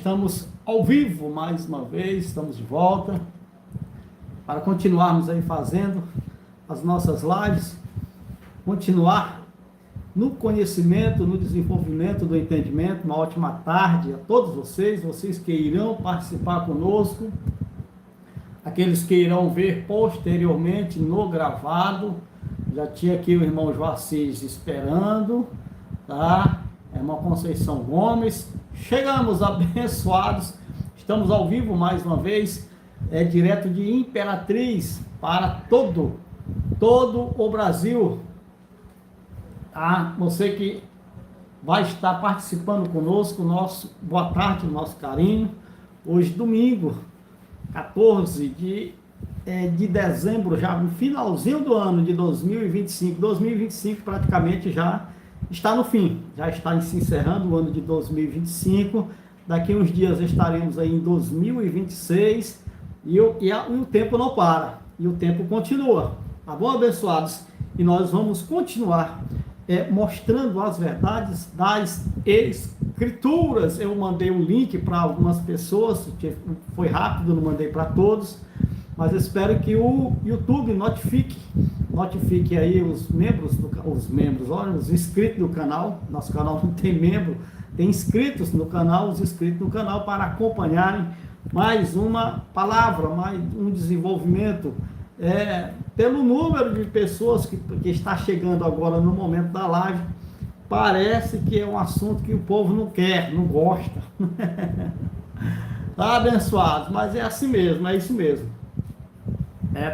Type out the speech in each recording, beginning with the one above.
Estamos ao vivo mais uma vez, estamos de volta para continuarmos aí fazendo as nossas lives, continuar no conhecimento, no desenvolvimento do entendimento. Uma ótima tarde a todos vocês que irão participar conosco, aqueles que irão ver posteriormente no gravado. Já tinha aqui o irmão Joacis esperando, tá? Irmã Conceição Gomes, chegamos abençoados, estamos ao vivo mais uma vez, direto de Imperatriz para todo o Brasil, tá? Você que vai estar participando conosco, boa tarde, nosso carinho. Hoje domingo, 14 de dezembro, já no finalzinho do ano de 2025 praticamente já está no fim, já está se encerrando o ano de 2025, daqui uns dias estaremos aí em 2026, e o tempo não para, e o tempo continua, tá bom, abençoados? E nós vamos continuar mostrando as verdades das Escrituras. Eu mandei um link para algumas pessoas, foi rápido, não mandei para todos, mas espero que o YouTube notifique aí os inscritos do canal. Nosso canal não tem membro, tem inscritos no canal, os inscritos no canal, para acompanharem mais uma palavra, mais um desenvolvimento, pelo número de pessoas que está chegando agora no momento da live. Parece que é um assunto que o povo não quer, não gosta. Tá, abençoados? Mas é assim mesmo, é isso mesmo.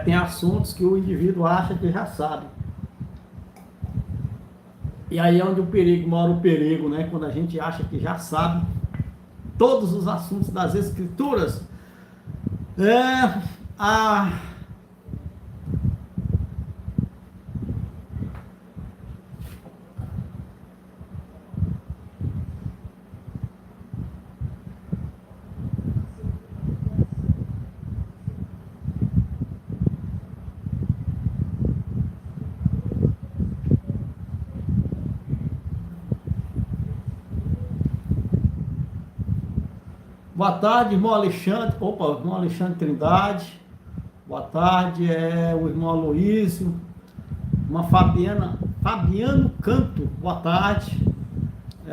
Tem assuntos que o indivíduo acha que já sabe. E aí é onde mora o perigo, né? Quando a gente acha que já sabe todos os assuntos das Escrituras. Boa tarde, irmão Alexandre. Irmão Alexandre Trindade. Boa tarde, o irmão Aloísio. Irmã Fabiano Canto. Boa tarde.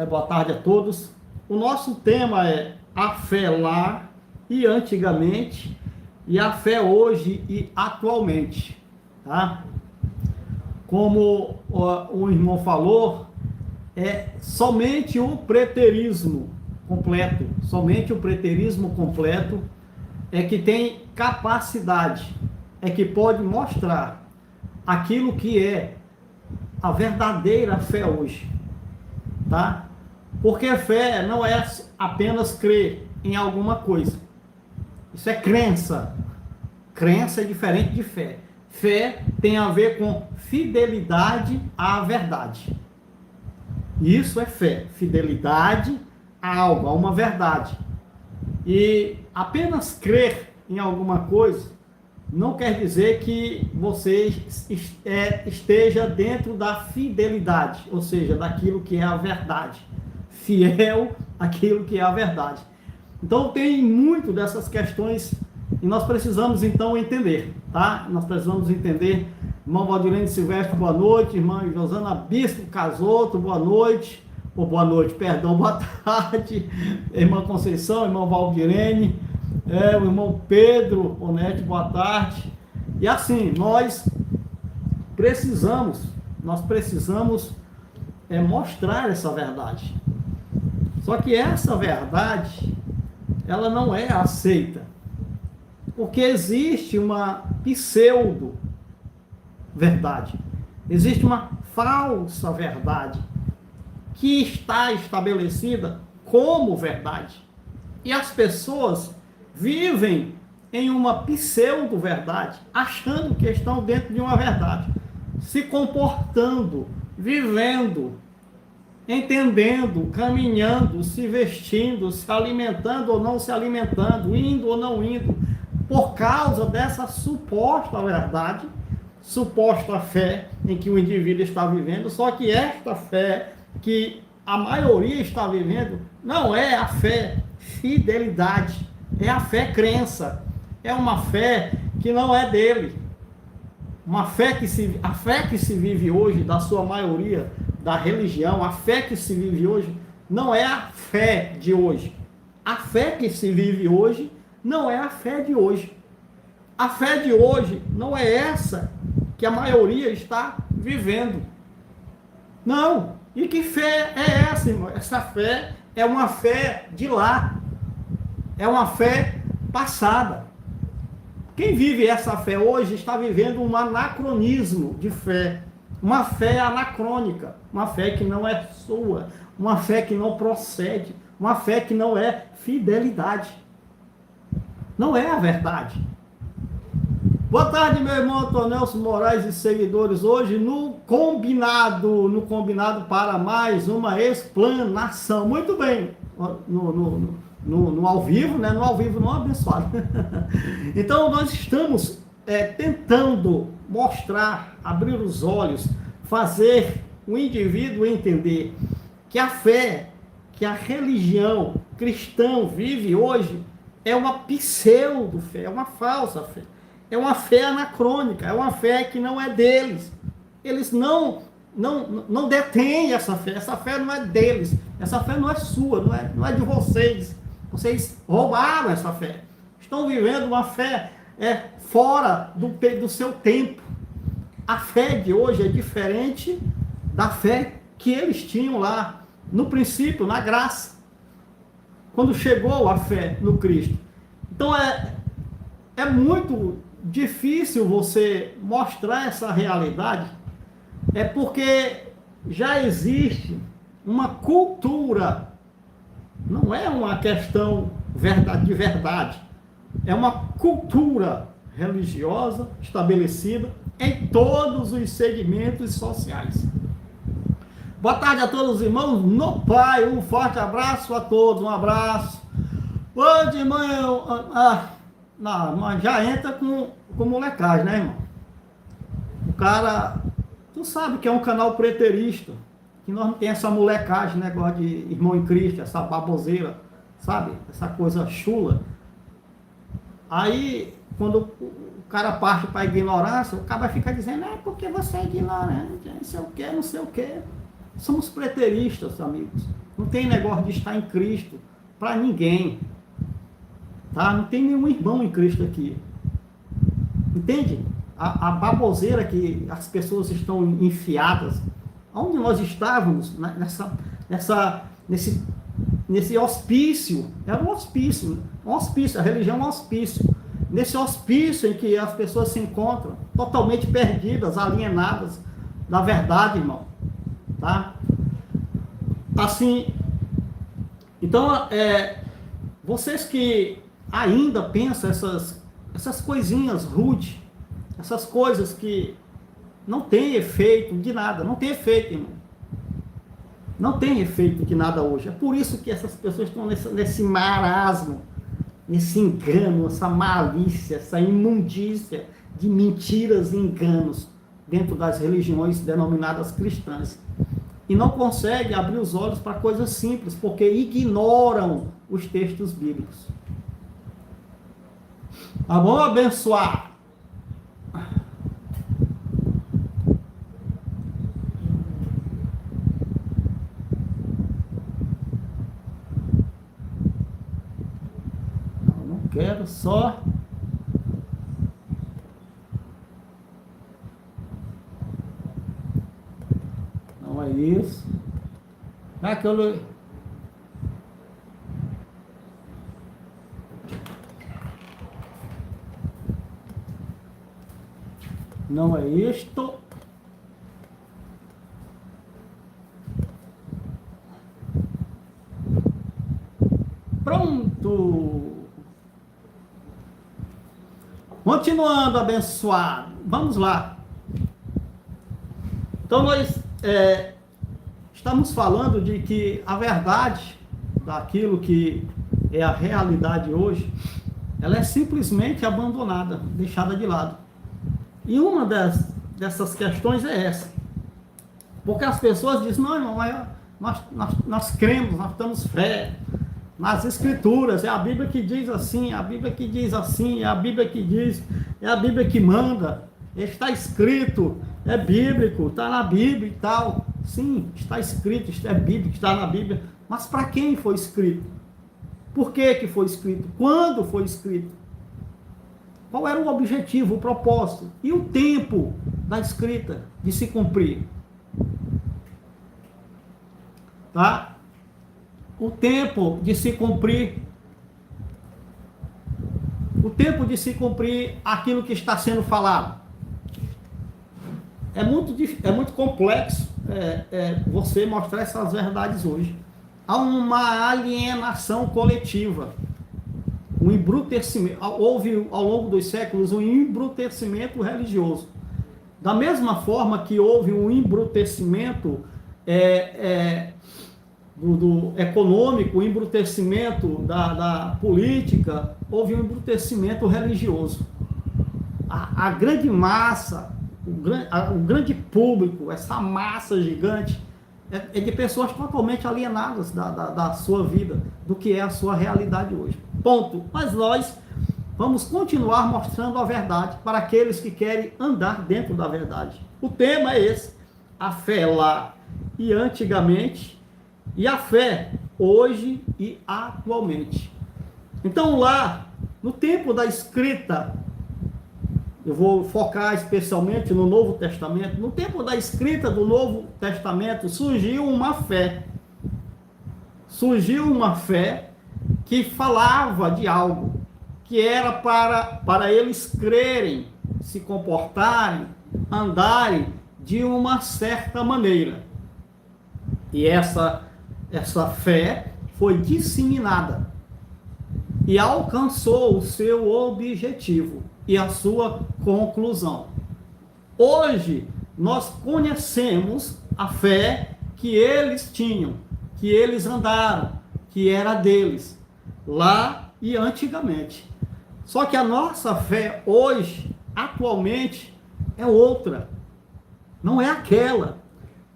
Boa tarde a todos. O nosso tema é a fé lá e antigamente, e a fé hoje e atualmente, tá? Como o irmão falou, somente o preterismo completo, somente o preterismo completo é que tem capacidade, é que pode mostrar aquilo que é a verdadeira fé hoje, tá? Porque fé não é apenas crer em alguma coisa, isso é crença. Crença é diferente de fé. Fé tem a ver com fidelidade à verdade. Isso é fé, fidelidade a algo, a uma verdade. E apenas crer em alguma coisa não quer dizer que você esteja dentro da fidelidade, ou seja, daquilo que é a verdade, fiel àquilo que é a verdade. Então tem muito dessas questões e nós precisamos então entender, tá? Nós precisamos entender. Irmão Valdirene Silvestre, boa noite. Irmã Josana Bispo Casoto, boa noite. Boa tarde, irmã Conceição, irmão Valdirene, o irmão Pedro Onete, boa tarde. E assim, nós precisamos mostrar essa verdade. Só que essa verdade, ela não é aceita, porque existe uma pseudo-verdade, existe uma falsa verdade, que está estabelecida como verdade. E as pessoas vivem em uma pseudo-verdade, achando que estão dentro de uma verdade, se comportando, vivendo, entendendo, caminhando, se vestindo, se alimentando ou não se alimentando, indo ou não indo, por causa dessa suposta verdade, suposta fé em que o indivíduo está vivendo. Só que esta fé que a maioria está vivendo não é a fé fidelidade, é a fé crença, é uma fé que não é dele. A fé que se vive hoje, da sua maioria, da religião, a fé que se vive hoje, não é a fé de hoje. A fé que se vive hoje, não é a fé de hoje. A fé de hoje não é essa que a maioria está vivendo. Não. E que fé é essa, irmão? Essa fé é uma fé de lá. É uma fé passada. Quem vive essa fé hoje está vivendo um anacronismo de fé. Uma fé anacrônica. Uma fé que não é sua. Uma fé que não procede. Uma fé que não é fidelidade. Não é a verdade. Boa tarde, meu irmão Antonelson Moraes e seguidores. Hoje no combinado para mais uma explanação. Muito bem. No ao vivo, né? No ao vivo não abençoado. Então nós estamos tentando mostrar, abrir os olhos, fazer o indivíduo entender que a fé, que a religião cristã vive hoje é uma pseudo-fé, é uma falsa fé. É uma fé anacrônica, é uma fé que não é deles. Eles não detêm essa fé não é deles, essa fé não é sua, não é de vocês. Vocês roubaram essa fé. Estão vivendo uma fé fora do seu tempo. A fé de hoje é diferente da fé que eles tinham lá, no princípio, na graça. Quando chegou a fé no Cristo. Então é muito difícil você mostrar essa realidade, porque já existe uma cultura, não é uma questão de verdade, é uma cultura religiosa estabelecida em todos os segmentos sociais. Boa tarde a todos os irmãos no Pai, um forte abraço a todos, um abraço. Hoje, irmão, mas já entra com molecagem, né, irmão? O cara, tu sabe que é um canal preterista, que nós não tem essa molecagem, negócio de irmão em Cristo, essa baboseira, sabe? Essa coisa chula. Aí, quando o cara parte para a ignorância, o cara fica dizendo, porque você é ignorante, não sei o quê, não sei o quê. Somos preteristas, amigos. Não tem negócio de estar em Cristo para ninguém. Tá? Não tem nenhum irmão em Cristo aqui. Entende? A baboseira que as pessoas estão enfiadas. Onde nós estávamos, nesse hospício, era um hospício, a religião é um hospício. Nesse hospício em que as pessoas se encontram totalmente perdidas, alienadas da verdade, irmão. Tá? Assim, então, vocês que ainda pensam essas coisinhas rudes, essas coisas que não tem efeito de nada, não tem efeito, irmão. Não tem efeito de nada hoje. É por isso que essas pessoas estão nesse marasmo, nesse engano, essa malícia, essa imundícia de mentiras e enganos dentro das religiões denominadas cristãs. E não conseguem abrir os olhos para coisas simples, porque ignoram os textos bíblicos. Tá bom, abençoar? Não quero só... Não é isso. É aquilo... Não é isto. Pronto. Continuando, abençoado. Vamos lá. Então, nós estamos falando de que a verdade daquilo que é a realidade hoje, ela é simplesmente abandonada, deixada de lado. E uma dessas questões é essa. Porque as pessoas dizem, não, irmão, nós cremos, nós temos fé. nas Escrituras. É a Bíblia que diz assim, é a Bíblia que diz assim, é a Bíblia que diz, é a Bíblia que manda. Está escrito, é bíblico, está na Bíblia e tal. Sim, está escrito, é bíblico, está na Bíblia. Mas para quem foi escrito? Por que foi escrito? Quando foi escrito? Qual era o objetivo, o propósito? E o tempo da escrita de se cumprir? Tá? O tempo de se cumprir. O tempo de se cumprir aquilo que está sendo falado. É muito complexo você mostrar essas verdades hoje. Há uma alienação coletiva, um embrutecimento. Houve ao longo dos séculos um embrutecimento religioso. Da mesma forma que houve um embrutecimento do econômico, o embrutecimento da política, houve um embrutecimento religioso. A grande massa, o grande público, essa massa gigante, é de pessoas totalmente alienadas da sua vida, do que é a sua realidade hoje. Ponto. Mas nós vamos continuar mostrando a verdade para aqueles que querem andar dentro da verdade. O tema é esse: a fé lá e antigamente, e a fé hoje e atualmente. Então lá, no tempo da escrita, eu vou focar especialmente no Novo Testamento. No tempo da escrita do Novo Testamento, surgiu uma fé. Surgiu uma fé que falava de algo, que era para eles crerem, se comportarem, andarem de uma certa maneira. E essa fé foi disseminada e alcançou o seu objetivo e a sua conclusão. Hoje, nós conhecemos a fé que eles tinham, que eles andaram, que era deles, lá e antigamente. Só que a nossa fé hoje, atualmente, é outra. Não é aquela.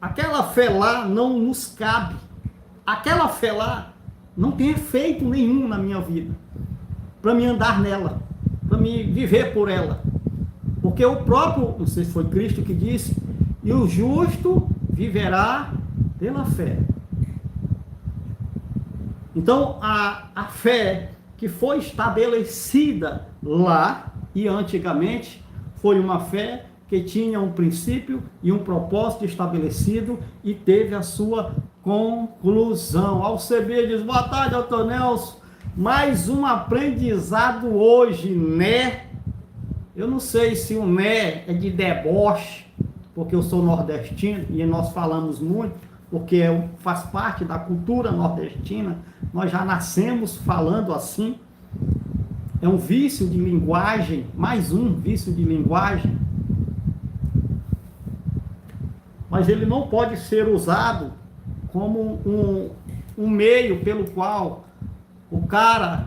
Aquela fé lá não nos cabe. Aquela fé lá não tem efeito nenhum na minha vida, para me andar nela, para me viver por ela. Porque o próprio, não sei se foi Cristo que disse, e o justo viverá pela fé. Então, a fé que foi estabelecida lá e antigamente foi uma fé que tinha um princípio e um propósito estabelecido e teve a sua conclusão. Alcebiades, boa tarde, Dr. Nelson. Mais um aprendizado hoje, né? Eu não sei se o né é de deboche, porque eu sou nordestino e nós falamos muito, porque faz parte da cultura nordestina, nós já nascemos falando assim. É um vício de linguagem, mais um vício de linguagem. Mas ele não pode ser usado como um meio pelo qual o cara,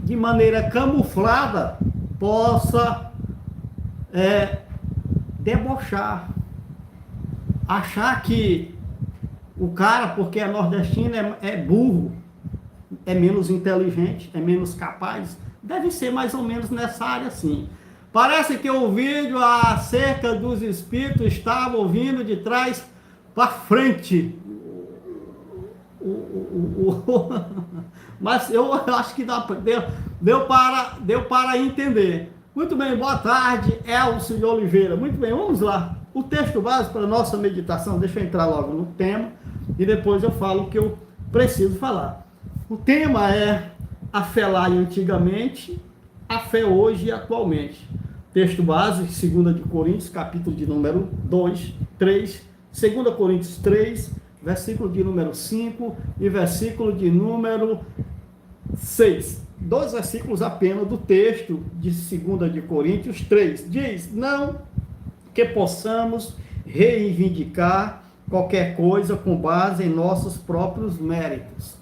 de maneira camuflada, possa debochar, achar que o cara, porque é nordestino, é burro, é menos inteligente, é menos capaz. Deve ser mais ou menos nessa área, sim. Parece que o vídeo acerca dos espíritos estava ouvindo de trás para frente. Mas eu acho que deu para entender. Muito bem, boa tarde, Elcio de Oliveira. Muito bem, vamos lá. O texto básico para a nossa meditação, deixa eu entrar logo no tema e depois eu falo o que eu preciso falar. O tema é a fé lá e antigamente, a fé hoje e atualmente. Texto básico, 2 de Coríntios, capítulo de número 2, 3, 2 Coríntios 3, versículo de número 5 e versículo de número 6. 2 versículos apenas do texto de 2 de Coríntios 3. Diz: não que possamos reivindicar qualquer coisa com base em nossos próprios méritos,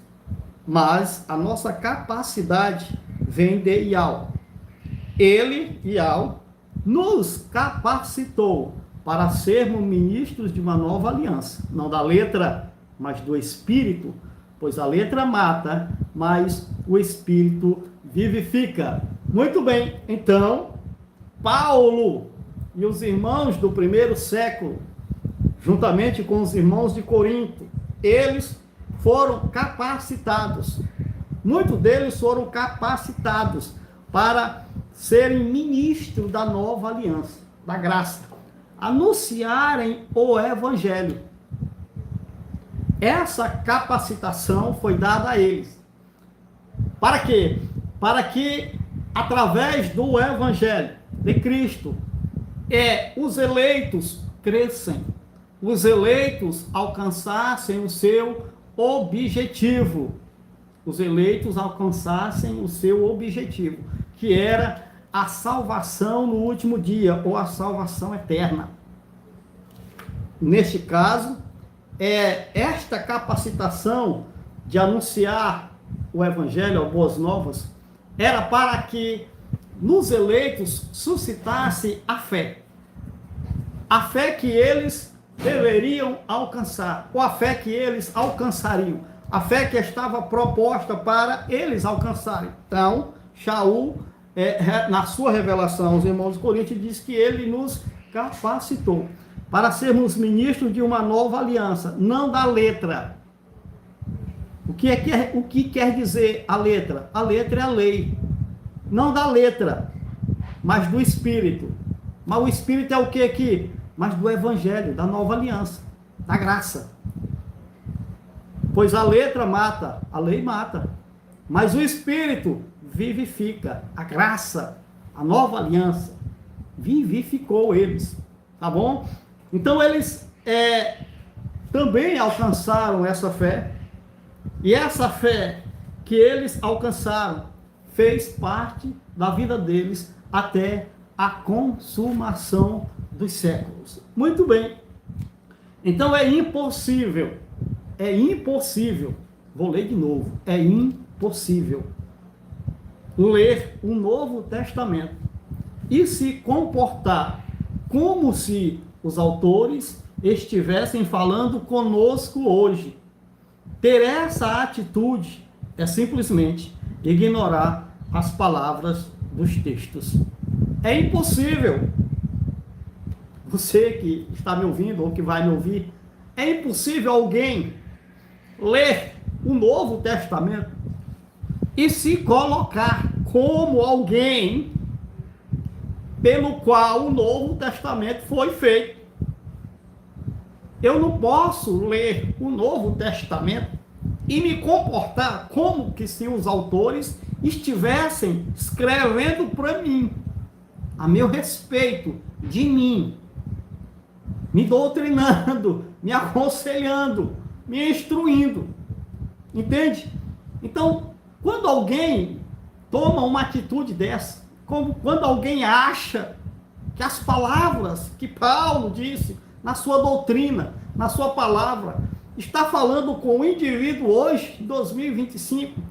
mas a nossa capacidade vem de Ial. Ele, Ial, nos capacitou para sermos ministros de uma nova aliança, não da letra, mas do Espírito, pois a letra mata, mas o Espírito vivifica. Muito bem, então, Paulo e os irmãos do primeiro século, juntamente com os irmãos de Corinto, eles foram capacitados. Muitos deles foram capacitados para serem ministros da nova aliança, da graça, anunciarem o evangelho. Essa capacitação foi dada a eles. Para quê? Para que, através do evangelho de Cristo, os eleitos crescem, os eleitos alcançassem o seu objetivo. Os eleitos alcançassem o seu objetivo, que era a salvação no último dia, ou a salvação eterna. Neste caso, esta capacitação de anunciar o evangelho, as boas novas, era para que nos eleitos suscitasse a fé que eles deveriam alcançar, ou a fé que eles alcançariam, a fé que estava proposta para eles alcançarem. Então, Shaul, na sua revelação aos irmãos de Corinto, diz que ele nos capacitou para sermos ministros de uma nova aliança, não da letra. O que quer dizer a letra? A letra é a lei, não da letra, mas do Espírito. Mas o Espírito é o que aqui? Mas do Evangelho, da nova aliança, da graça. Pois a letra mata, a lei mata, mas o Espírito vivifica. A graça, a nova aliança, vivificou eles, tá bom? Então eles também alcançaram essa fé, e essa fé que eles alcançaram fez parte da vida deles até a consumação dos séculos. Muito bem. Então é impossível, vou ler de novo, é impossível ler o Novo Testamento e se comportar como se os autores estivessem falando conosco hoje. Ter essa atitude é simplesmente ignorar as palavras dos textos. É impossível. Você que está me ouvindo ou que vai me ouvir, é impossível alguém ler o Novo Testamento e se colocar como alguém pelo qual o Novo Testamento foi feito. Eu não posso ler o Novo Testamento e me comportar como que se os autores estivessem escrevendo para mim, a meu respeito, de mim, me doutrinando, me aconselhando, me instruindo. Entende? Então, quando alguém toma uma atitude dessa, como quando alguém acha que as palavras que Paulo disse na sua doutrina, na sua palavra, está falando com o indivíduo hoje, 2025,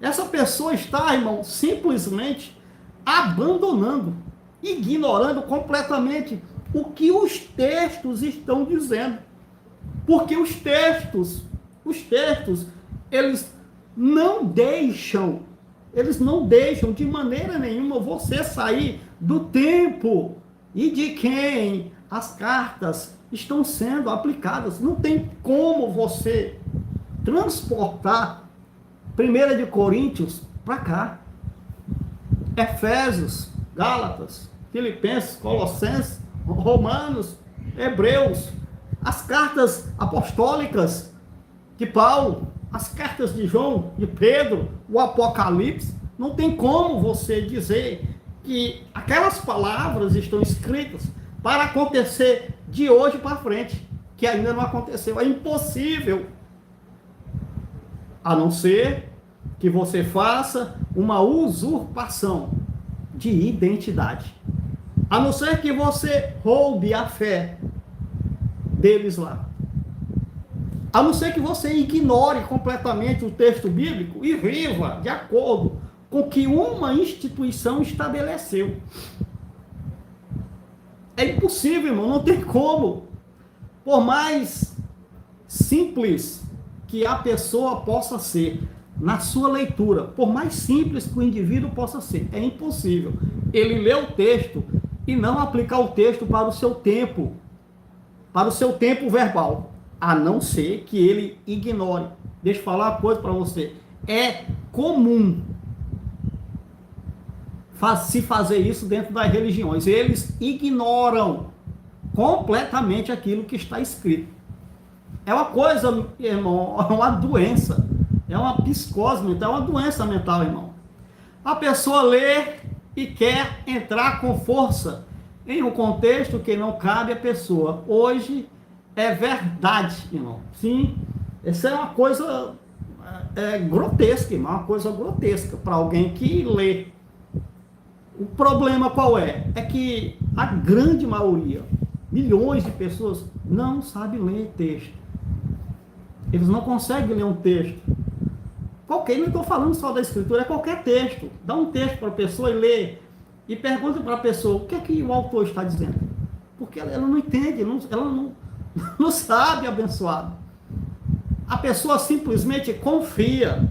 essa pessoa está, irmão, simplesmente abandonando, ignorando completamente o que os textos estão dizendo. Porque os textos, eles não deixam de maneira nenhuma você sair do tempo e de quem as cartas estão sendo aplicadas. Não tem como você transportar 1 de Coríntios para cá. Efésios, Gálatas, Filipenses, Colossenses, Romanos, Hebreus, as cartas apostólicas de Paulo, as cartas de João, de Pedro, o Apocalipse, não tem como você dizer que aquelas palavras estão escritas para acontecer de hoje para frente, que ainda não aconteceu. É impossível, a não ser que você faça uma usurpação de identidade. A não ser que você roube a fé deles lá. A não ser que você ignore completamente o texto bíblico e viva de acordo com o que uma instituição estabeleceu. É impossível, irmão, não tem como. Por mais simples que a pessoa possa ser, na sua leitura, por mais simples que o indivíduo possa ser, é impossível ele ler o texto e não aplicar o texto para o seu tempo verbal, a não ser que ele ignore. Deixa eu falar uma coisa para você. É comum se fazer isso dentro das religiões. Eles ignoram completamente aquilo que está escrito. É uma coisa, irmão, é uma doença. É uma psicose mental, é uma doença mental, irmão. A pessoa lê e quer entrar com força em um contexto que não cabe à pessoa. Hoje é verdade, irmão. Sim, essa é uma coisa grotesca, irmão. Uma coisa grotesca para alguém que lê. O problema qual é? É que a grande maioria, milhões de pessoas, não sabem ler texto. Eles não conseguem ler um texto. Não estou falando só da escritura, é qualquer texto. Dá um texto para a pessoa e lê. E pergunta para a pessoa o que é que o autor está dizendo. Porque ela não entende, ela não sabe, abençoado. A pessoa simplesmente confia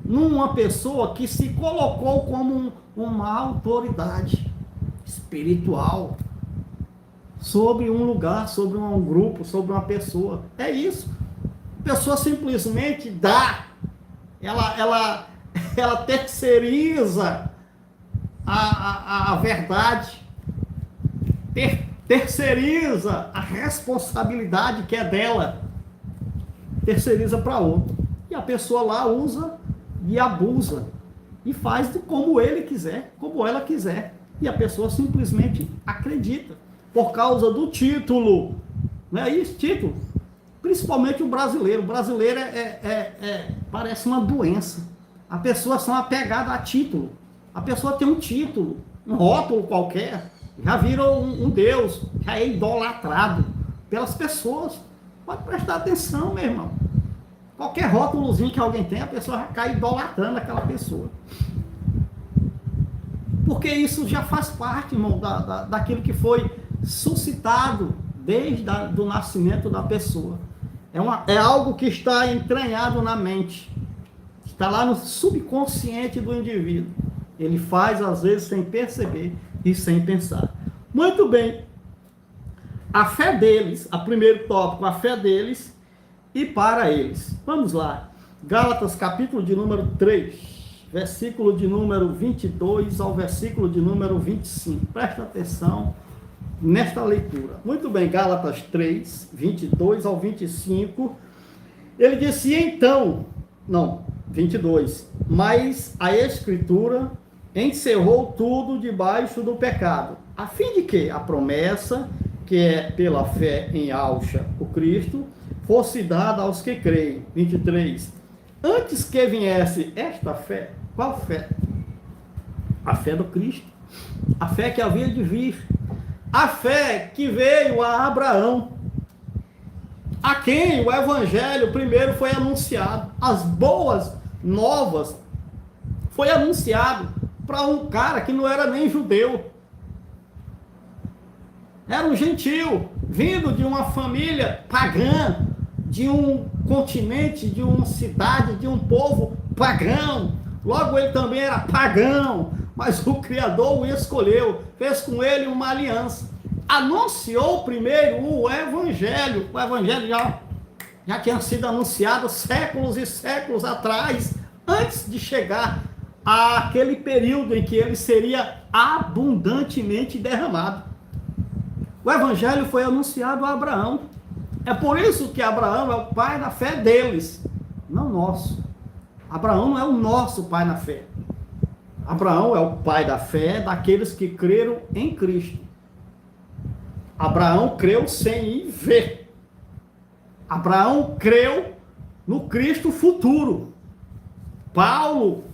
numa pessoa que se colocou como uma autoridade espiritual sobre um lugar, sobre um grupo, sobre uma pessoa. É isso. A pessoa simplesmente dá. Ela terceiriza a verdade, terceiriza a responsabilidade que é dela, terceiriza para outro. E a pessoa lá usa e abusa e faz como ele quiser, como ela quiser. E a pessoa simplesmente acredita por causa do título. Não é isso? Título. Principalmente o brasileiro. O brasileiro parece uma doença. A pessoa são apegada a título. A pessoa tem um título, um rótulo qualquer, já virou um deus, já é idolatrado pelas pessoas. Pode prestar atenção, meu irmão. Qualquer rótulozinho que alguém tem, a pessoa já cai idolatrando aquela pessoa. Porque isso já faz parte, irmão, daquilo que foi suscitado desde do nascimento da pessoa. É algo que está entranhado na mente. Está lá no subconsciente do indivíduo. Ele faz, às vezes, sem perceber e sem pensar. Muito bem. A fé deles, a primeiro tópico, a fé deles e para eles. Vamos lá. Gálatas, capítulo de número 3, versículo de número 22 ao versículo de número 25. Presta atenção nesta leitura. Muito bem, Gálatas 3, 22 ao 25. Ele disse, então, 22, mas a Escritura encerrou tudo debaixo do pecado, a fim de que a promessa, que é pela fé em Alcha, o Cristo, fosse dada aos que creem. 23, antes que viesse esta fé, qual fé? A fé do Cristo, a fé que havia de vir, a fé que veio a Abraão, a quem o evangelho primeiro foi anunciado, as boas novas foi anunciado para um cara que não era nem judeu, era um gentil, vindo de uma família pagã, de um continente, de uma cidade, de um povo pagão. Logo ele também era pagão, mas o Criador o escolheu, fez com ele uma aliança, anunciou primeiro o evangelho já tinha sido anunciado séculos e séculos atrás, antes de chegar àquele período em que ele seria abundantemente derramado. O evangelho foi anunciado a Abraão. É por isso que Abraão é o pai da fé deles, não nosso. Abraão não é o nosso pai na fé. Abraão é o pai da fé daqueles que creram em Cristo. Abraão creu sem ver. Abraão creu no Cristo futuro. Paulo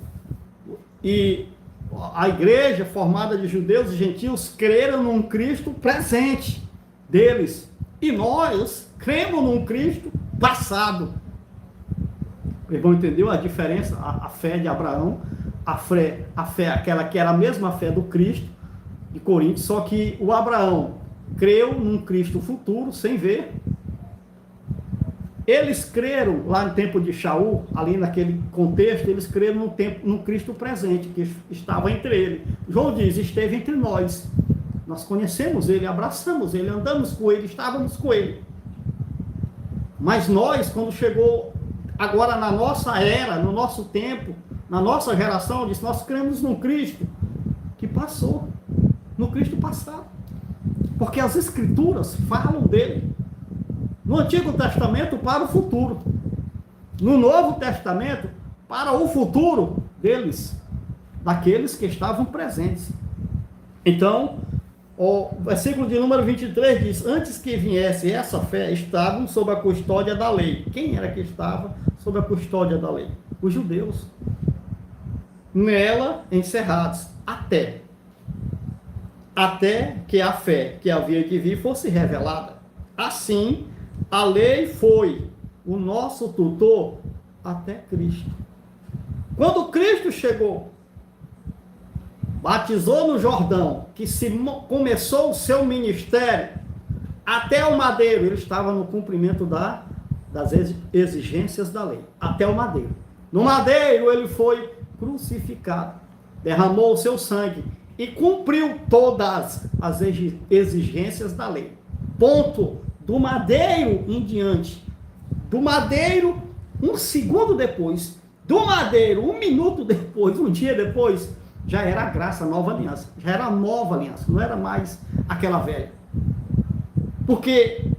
e a igreja formada de judeus e gentios creram num Cristo presente deles. E nós cremos num Cristo passado. O irmão entendeu a diferença? A fé de Abraão, a fé aquela que era a mesma fé do Cristo de Corinto, só que o Abraão creu num Cristo futuro sem ver. Eles creram lá no tempo de Shaul, ali naquele contexto, eles creram no Cristo presente, que estava entre eles. João diz, esteve entre nós. Nós conhecemos ele, abraçamos ele, andamos com ele, estávamos com ele. Mas nós, quando chegou agora na nossa era, no nosso tempo, na nossa geração, disse, nós cremos no Cristo que passou, no Cristo passado. Porque as Escrituras falam dele. No Antigo Testamento para o futuro. No Novo Testamento para o futuro deles, daqueles que estavam presentes. Então, o versículo de número 23 diz, antes que viesse essa fé, estavam sob a custódia da lei. Quem era que estava sob a custódia da lei? Os judeus. Nela encerrados, até que a fé que havia de vir fosse revelada. Assim, a lei foi o nosso tutor até Cristo. Quando Cristo chegou, batizou no Jordão, que começou o seu ministério, até o madeiro, ele estava no cumprimento das exigências da lei. Até o madeiro. No madeiro, ele foi crucificado, derramou o seu sangue e cumpriu todas as exigências da lei. Ponto. Do madeiro em diante, do madeiro, um segundo depois, do madeiro, um minuto depois, um dia depois, já era a graça, a nova aliança. Já era a nova aliança, não era mais aquela velha. Porque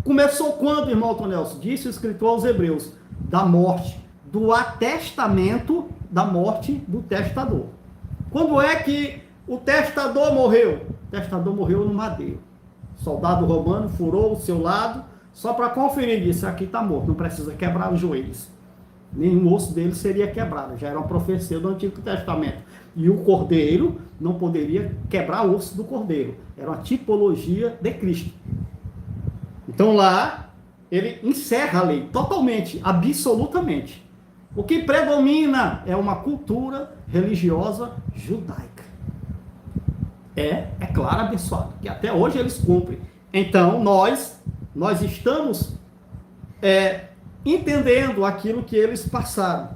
começou quando, irmão Antonelson? Disse o escritor aos Hebreus, da morte, do atestamento da morte do testador. Quando é que o testador morreu? O testador morreu no madeiro. Soldado romano furou o seu lado, só para conferir, disse, aqui está morto, não precisa quebrar os joelhos. Nenhum osso dele seria quebrado, já era uma profecia do Antigo Testamento. E o cordeiro não poderia quebrar o osso do cordeiro, era uma tipologia de Cristo. Então lá, ele encerra a lei, totalmente, absolutamente. O que predomina é uma cultura religiosa judaica. É claro, abençoado, que até hoje eles cumprem. Então, nós estamos entendendo aquilo que eles passaram,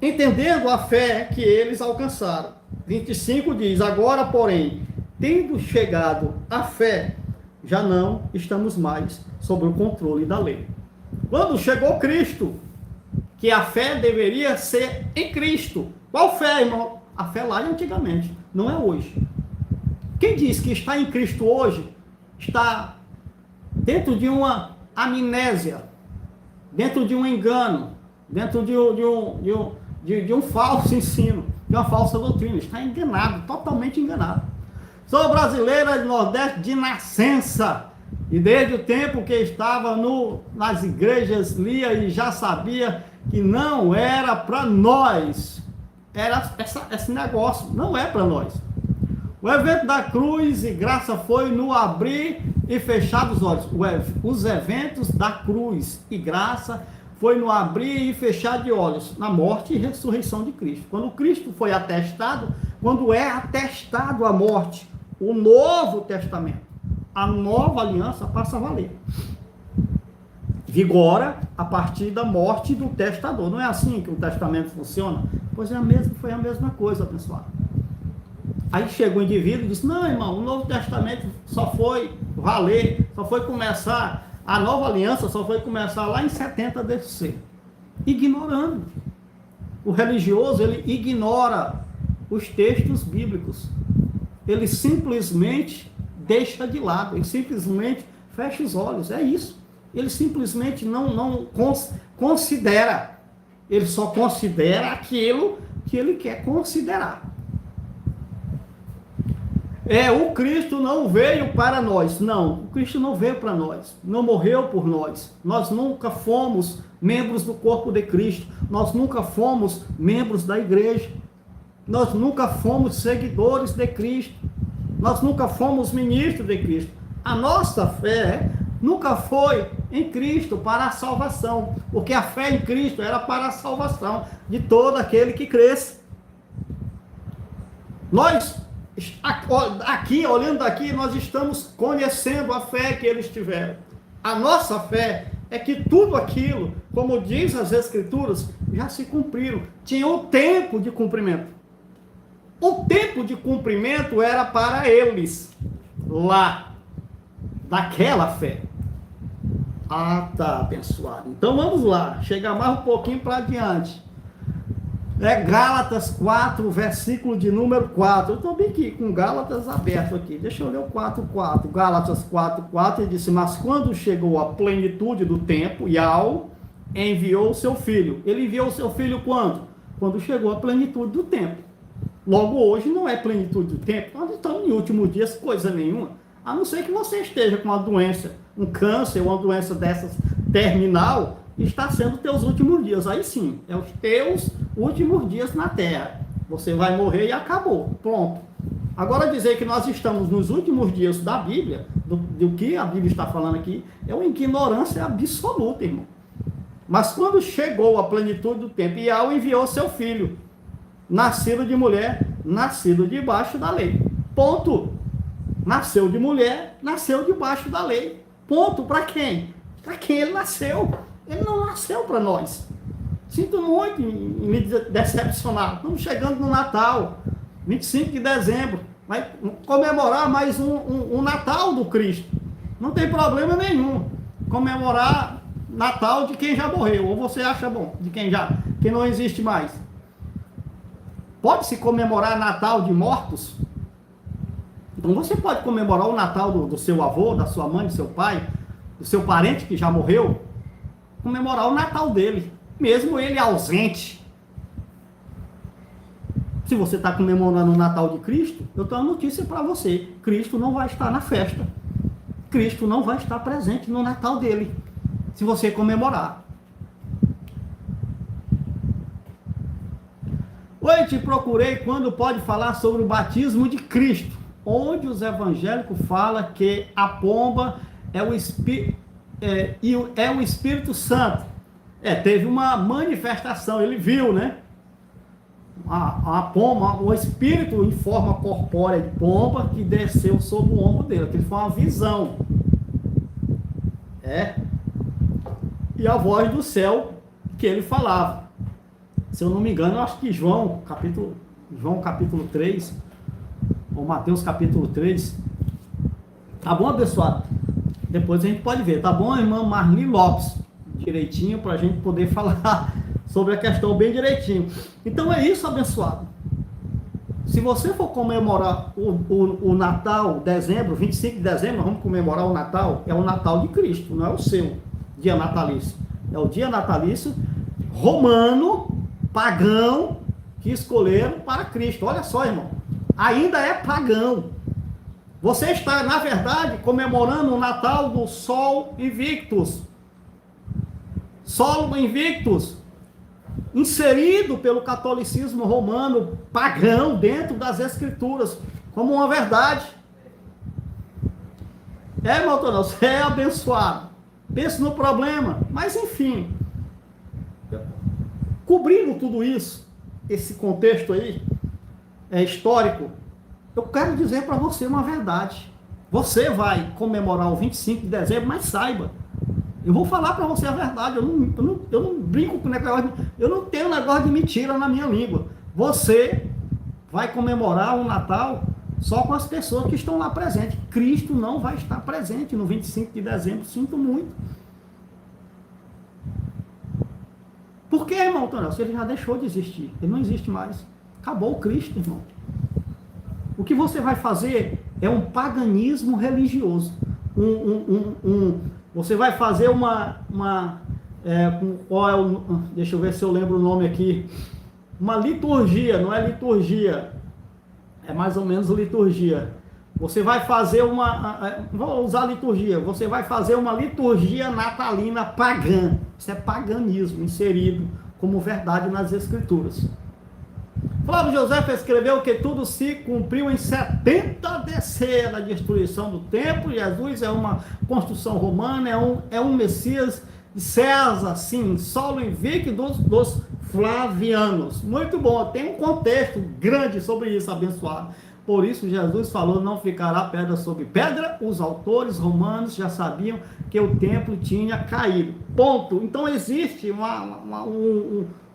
entendendo a fé que eles alcançaram. 25 diz, agora, porém, tendo chegado a fé, já não estamos mais sob o controle da lei. Quando chegou Cristo, que a fé deveria ser em Cristo. Qual fé, irmão? A fé lá de antigamente, não é hoje. Quem diz que está em Cristo hoje, está dentro de uma amnésia, dentro de um engano, dentro de um falso ensino, de uma falsa doutrina. Está enganado, totalmente enganado. Sou brasileira de Nordeste de nascença, e desde o tempo que estava nas igrejas, lia e já sabia que não era para nós. Era esse negócio, não é para nós. O evento da cruz e graça foi no abrir e fechar dos olhos. Os eventos da cruz e graça foi no abrir e fechar de olhos, na morte e ressurreição de Cristo. Quando Cristo foi atestado, quando é atestado a morte, o Novo Testamento, a nova aliança passa a valer. Vigora a partir da morte do testador. Não é assim que o testamento funciona? Pois foi a mesma coisa, pessoal. Aí chega o indivíduo e diz, não, irmão, o Novo Testamento só foi valer, só foi começar, a nova aliança só foi começar lá em 70 DC. Ignorando. O religioso, ele ignora os textos bíblicos. Ele simplesmente deixa de lado, ele simplesmente fecha os olhos, é isso. Ele simplesmente não considera, ele só considera aquilo que ele quer considerar. O Cristo não veio para nós. Não, o Cristo não veio para nós. Não morreu por nós. Nós nunca fomos membros do corpo de Cristo. Nós nunca fomos membros da igreja. Nós nunca fomos seguidores de Cristo. Nós nunca fomos ministros de Cristo. A nossa fé nunca foi em Cristo para a salvação. Porque a fé em Cristo era para a salvação de todo aquele que cresce. Nós aqui, olhando daqui, nós estamos conhecendo a fé que eles tiveram. A nossa fé é que tudo aquilo, como diz as Escrituras, já se cumpriram. Tinha o tempo de cumprimento. O tempo de cumprimento era para eles, lá, daquela fé. Ah, tá, abençoado. Então vamos lá, chegar mais um pouquinho para adiante. Gálatas 4, versículo de número 4. Eu estou bem aqui com Gálatas aberto aqui. Deixa eu ler o 4:4. Gálatas 4:4, ele disse: mas quando chegou a plenitude do tempo, Yahweh enviou o seu filho. Ele enviou o seu filho quando? Quando chegou a plenitude do tempo. Logo hoje não é plenitude do tempo. Nós estamos em últimos dias, coisa nenhuma. A não ser que você esteja com uma doença, um câncer, uma doença dessas terminal, está sendo teus últimos dias. Aí sim, é os teus últimos dias na Terra. Você vai morrer e acabou. Pronto. Agora dizer que nós estamos nos últimos dias da Bíblia, do que a Bíblia está falando aqui, é uma ignorância absoluta, irmão. Mas quando chegou a plenitude do tempo, Yahweh enviou seu filho, nascido de mulher, nascido debaixo da lei. Ponto. Nasceu de mulher, nasceu debaixo da lei. Ponto. Para quem? Para quem ele nasceu. Ele não nasceu para nós. Sinto muito em me decepcionar. Estamos chegando no Natal, 25 de dezembro. Vai comemorar mais um Natal do Cristo. Não tem problema nenhum. Comemorar Natal de quem já morreu. Ou você acha bom, de quem não existe mais. Pode-se comemorar Natal de mortos? Então você pode comemorar o Natal do seu avô, da sua mãe, do seu pai, do seu parente que já morreu. Comemorar o Natal dele, mesmo ele ausente. Se você está comemorando o Natal de Cristo, eu tenho uma notícia para você: Cristo não vai estar na festa. Cristo não vai estar presente no Natal dele, se você comemorar. Oi, te procurei quando pode falar sobre o batismo de Cristo, onde os evangélicos falam que a pomba é o Espírito Santo. Teve uma manifestação, ele viu, né? A pomba, o Espírito em forma corpórea de pomba que desceu sobre o ombro dele. Aquilo foi uma visão. E a voz do céu que ele falava. Se eu não me engano, eu acho que João capítulo 3, ou Mateus capítulo 3. Tá bom, abençoado? Depois a gente pode ver, tá bom, irmã Marli Lopes? Direitinho, para a gente poder falar sobre a questão bem direitinho. Então é isso, abençoado. Se você for comemorar o Natal, dezembro, 25 de dezembro, nós vamos comemorar o Natal, é o Natal de Cristo, não é o seu dia natalício. É o dia natalício romano, pagão, que escolheram para Cristo. Olha só, irmão, ainda é pagão. Você está, na verdade, comemorando o Natal do Sol Invictus. Sol Invictus, inserido pelo catolicismo romano pagão dentro das Escrituras, como uma verdade. Irmão, você é abençoado. Pense no problema, mas enfim, cobrindo tudo isso, esse contexto aí, histórico, eu quero dizer para você uma verdade. Você vai comemorar o 25 de dezembro, mas saiba, eu vou falar para você a verdade, eu não brinco com negócio, eu não tenho negócio de mentira na minha língua. Você vai comemorar o Natal só com as pessoas que estão lá presentes. Cristo não vai estar presente no 25 de dezembro, sinto muito. Por que, irmão Tonel? Ele já deixou de existir, ele não existe mais. Acabou o Cristo, irmão. O que você vai fazer é um paganismo religioso. Você vai fazer deixa eu ver se eu lembro o nome aqui. Uma liturgia, não é liturgia. É mais ou menos liturgia. Você vai fazer vou usar liturgia. Você vai fazer uma liturgia natalina pagã. Isso é paganismo inserido como verdade nas Escrituras. Flávio José escreveu que tudo se cumpriu em 70 DC da destruição do templo. Jesus é uma construção romana, é um Messias de César, sim, solo invicto dos Flavianos. Muito bom, tem um contexto grande sobre isso, abençoado. Por isso Jesus falou, não ficará pedra sobre pedra. Os autores romanos já sabiam que o templo tinha caído. Ponto. Então existe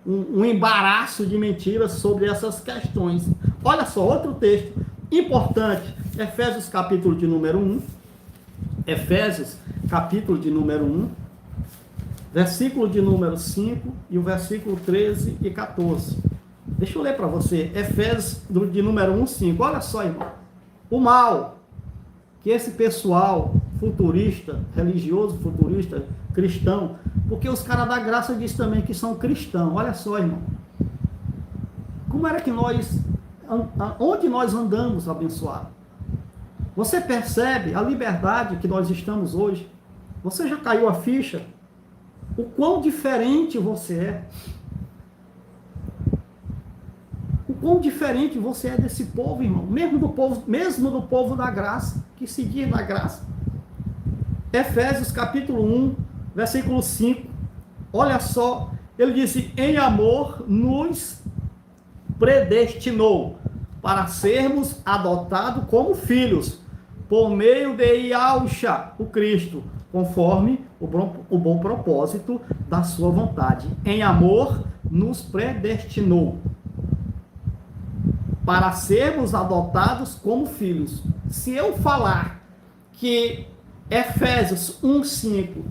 um embaraço de mentiras sobre essas questões. Olha só, outro texto importante, Efésios capítulo de número 1. Efésios capítulo de número 1, versículo de número 5 e o versículo 13 e 14. Deixa eu ler para você, Efésios de número 1, 5. Olha só, irmão. O mal que esse pessoal futurista, religioso, futurista, cristão, porque os caras da graça dizem também que são cristãos. Olha só, irmão. Como era que onde nós andamos, abençoado? Você percebe a liberdade que nós estamos hoje? Você já caiu a ficha? O quão diferente você é? O quão diferente você é desse povo, irmão? Mesmo do povo da graça, que se diz da graça. Efésios capítulo 1, versículo 5. Olha só, ele disse, em amor nos predestinou para sermos adotados como filhos, por meio de Yahusha, o Cristo, conforme o bom propósito da sua vontade. Em amor nos predestinou para sermos adotados como filhos. Se eu falar que Efésios 1:5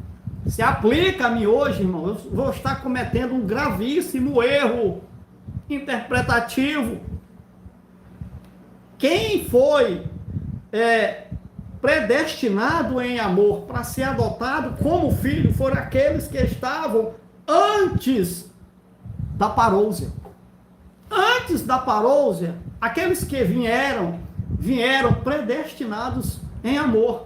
se aplica a mim hoje, irmão, eu vou estar cometendo um gravíssimo erro interpretativo. Quem foi predestinado em amor para ser adotado como filho foram aqueles que estavam antes da parousia. Antes da parousia, aqueles que vieram predestinados em amor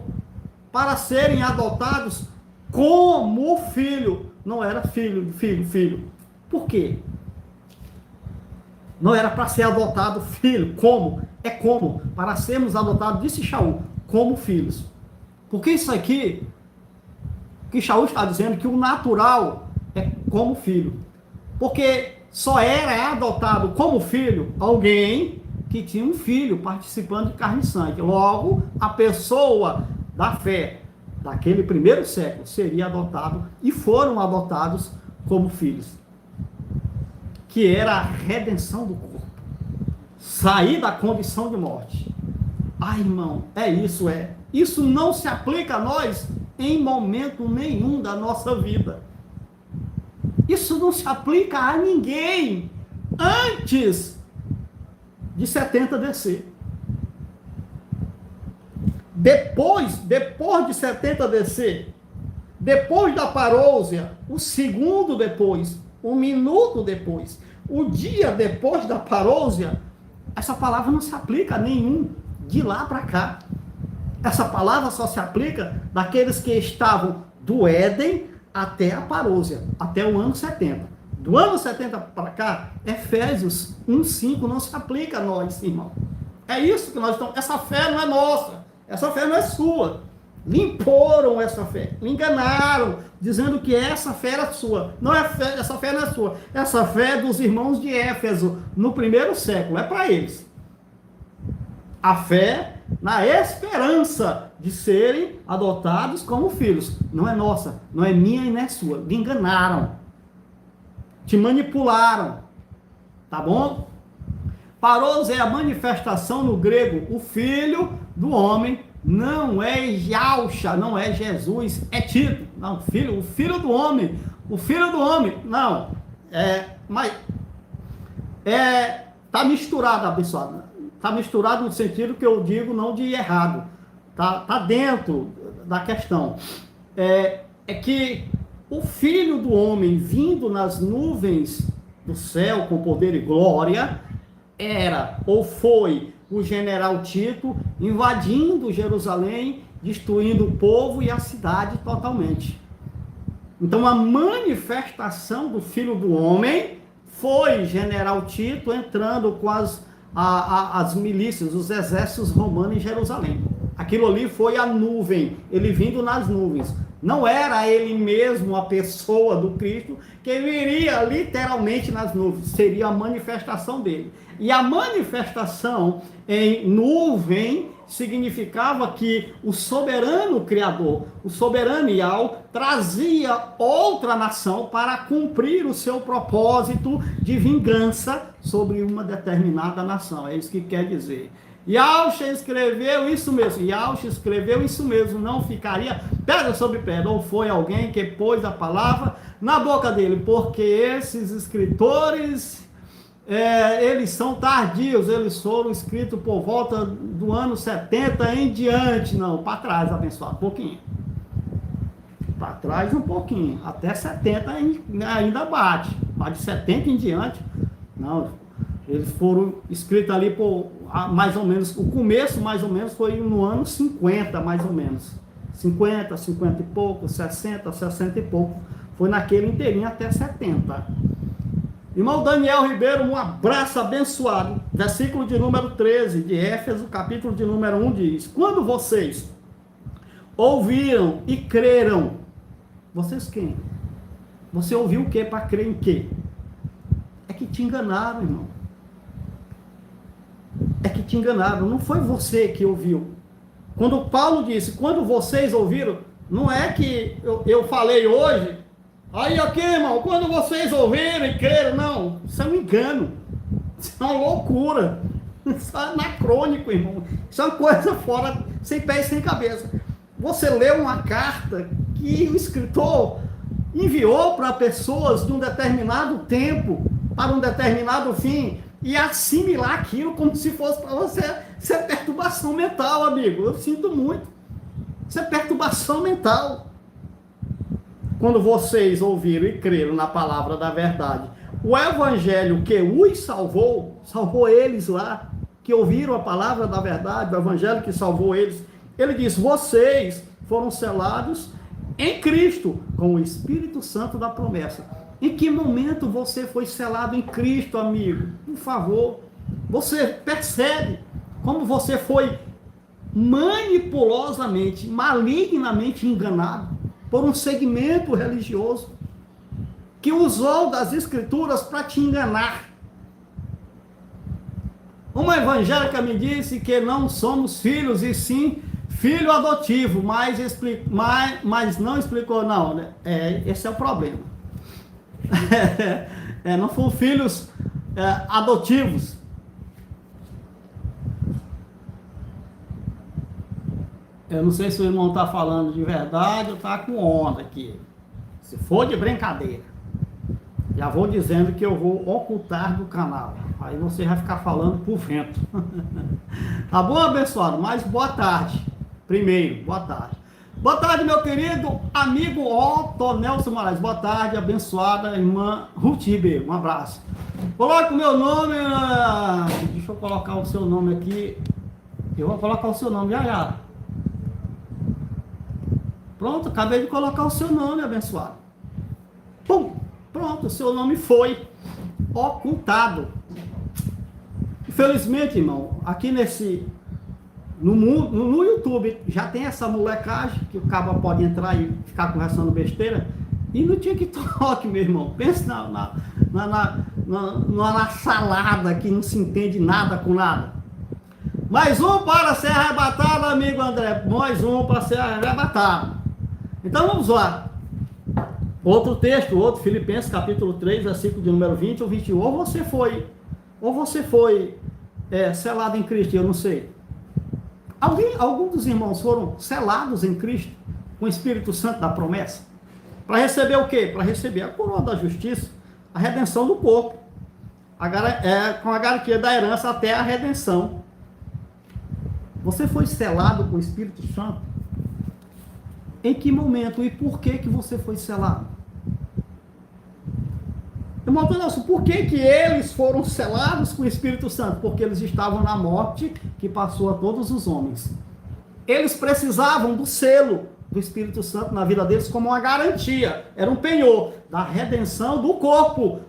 para serem adotados como filho. Não era filho. Por quê? Não era para ser adotado filho. Como? É como? Para sermos adotados, disse Shaul, como filhos. Porque isso aqui, que Shaul está dizendo que o natural é como filho. Porque só era adotado como filho alguém que tinha um filho participando de carne e sangue. Logo, a pessoa da fé daquele primeiro século seria adotado e foram adotados como filhos. Que era a redenção do corpo. Sair da condição de morte. Ah, irmão, isso. Isso não se aplica a nós em momento nenhum da nossa vida. Isso não se aplica a ninguém antes de 70 DC. Depois de 70 DC, depois da parousia, o segundo depois, um minuto depois, o dia depois da parousia, essa palavra não se aplica a nenhum de lá para cá. Essa palavra só se aplica daqueles que estavam do Éden até a parousia, até o ano 70. Do ano 70 para cá, Efésios 1:5 não se aplica a nós, irmão. É isso que nós estamos... Essa fé não é nossa. Essa fé não é sua. Lhe imporam essa fé. Lhe enganaram, dizendo que essa fé era sua. Não é fé, essa fé não é sua. Essa fé é dos irmãos de Éfeso, no primeiro século. É para eles. A fé na esperança de serem adotados como filhos. Não é nossa, não é minha e não é sua. Lhe enganaram. Te manipularam. Tá bom? Parousia é a manifestação no grego, o filho do homem. Não é Yahusha, não é Jesus, é Tito. Não, o filho do homem. O filho do homem. Não. Tá misturado, abençoado. Tá misturado no sentido que eu digo, não de errado. Tá dentro da questão. É que o filho do homem vindo nas nuvens do céu com poder e glória era ou foi o general Tito invadindo Jerusalém, destruindo o povo e a cidade totalmente. Então a manifestação do filho do homem foi general Tito entrando com as milícias, os exércitos romanos em Jerusalém. Aquilo ali foi a nuvem, ele vindo nas nuvens. Não era ele mesmo, a pessoa do Cristo, que viria literalmente nas nuvens. Seria a manifestação dele. E a manifestação em nuvem significava que o soberano Criador, o soberano Yahweh, trazia outra nação para cumprir o seu propósito de vingança sobre uma determinada nação. É isso que quer dizer. Yahweh escreveu isso mesmo. Yahweh escreveu isso mesmo. Não ficaria pedra sobre pedra. Ou foi alguém que pôs a palavra na boca dele. Porque esses escritores, eles são tardios. Eles foram escritos por volta do ano 70 em diante. Não, para trás, abençoado, um pouquinho. Para trás um pouquinho. Até 70 ainda bate. Mas de 70 em diante, não. Eles foram escritos ali por mais ou menos, o começo mais ou menos foi no ano 50, mais ou menos. 50, 50 e pouco, 60, 60 e pouco. Foi naquele inteirinho até 70. Irmão Daniel Ribeiro, um abraço abençoado. Versículo de número 13 de Éfeso, capítulo de número 1 diz: quando vocês ouviram e creram, vocês quem? Você ouviu o que para crer em quê? É que te enganaram, irmão. É que te enganaram, não foi você que ouviu. Quando Paulo disse, quando vocês ouviram, não é que eu falei hoje, aí aqui, irmão, quando vocês ouviram e creram, não, isso é um engano, isso é uma loucura, isso é anacrônico, irmão, isso é uma coisa fora, sem pé e sem cabeça. Você leu uma carta que o escritor enviou para pessoas de um determinado tempo, para um determinado fim, e assimilar aquilo como se fosse para você. Isso é perturbação mental, amigo. Eu sinto muito. Isso é perturbação mental. Quando vocês ouviram e creram na palavra da verdade, o evangelho que os salvou, salvou eles lá, que ouviram a palavra da verdade, o evangelho que salvou eles, ele diz, vocês foram selados em Cristo, com o Espírito Santo da promessa. Em que momento você foi selado em Cristo, amigo? Por favor, você percebe como você foi manipulosamente, malignamente enganado por um segmento religioso que usou das escrituras para te enganar. Uma evangélica me disse que não somos filhos, e sim filho adotivo, mas não explicou, não, né? Esse é o problema. Não foram filhos adotivos. Eu não sei se o irmão está falando de verdade ou está com onda aqui. Se for de brincadeira, já vou dizendo que eu vou ocultar do canal. Aí você vai ficar falando por vento. Tá bom, abençoado? Mas boa tarde. Primeiro, boa tarde. Boa tarde, meu querido amigo Otto Nelson Moraes. Boa tarde, abençoada irmã Ruth Ribeiro. Um abraço. Coloque o meu nome. Deixa eu colocar o seu nome aqui. Eu vou colocar o seu nome já. Pronto, acabei de colocar o seu nome, abençoado. Pum! Pronto, o seu nome foi ocultado. Infelizmente, irmão, aqui no YouTube já tem essa molecagem que o cara pode entrar e ficar conversando besteira e no TikTok, meu irmão, pensa na salada que não se entende nada com nada. Mais um para ser arrebatado, amigo André, mais um para ser arrebatado. Então vamos lá, outro texto, Filipenses capítulo 3, versículo de número 20 ou 21, ou você foi selado em Cristo, eu não sei. Algum dos irmãos foram selados em Cristo com o Espírito Santo da promessa? Para receber o quê? Para receber a coroa da justiça, a redenção do corpo, com a garantia da herança até a redenção. Você foi selado com o Espírito Santo? Em que momento e por que você foi selado? Irmão Nelson, por que eles foram selados com o Espírito Santo? Porque eles estavam na morte que passou a todos os homens. Eles precisavam do selo do Espírito Santo na vida deles como uma garantia. Era um penhor da redenção do corpo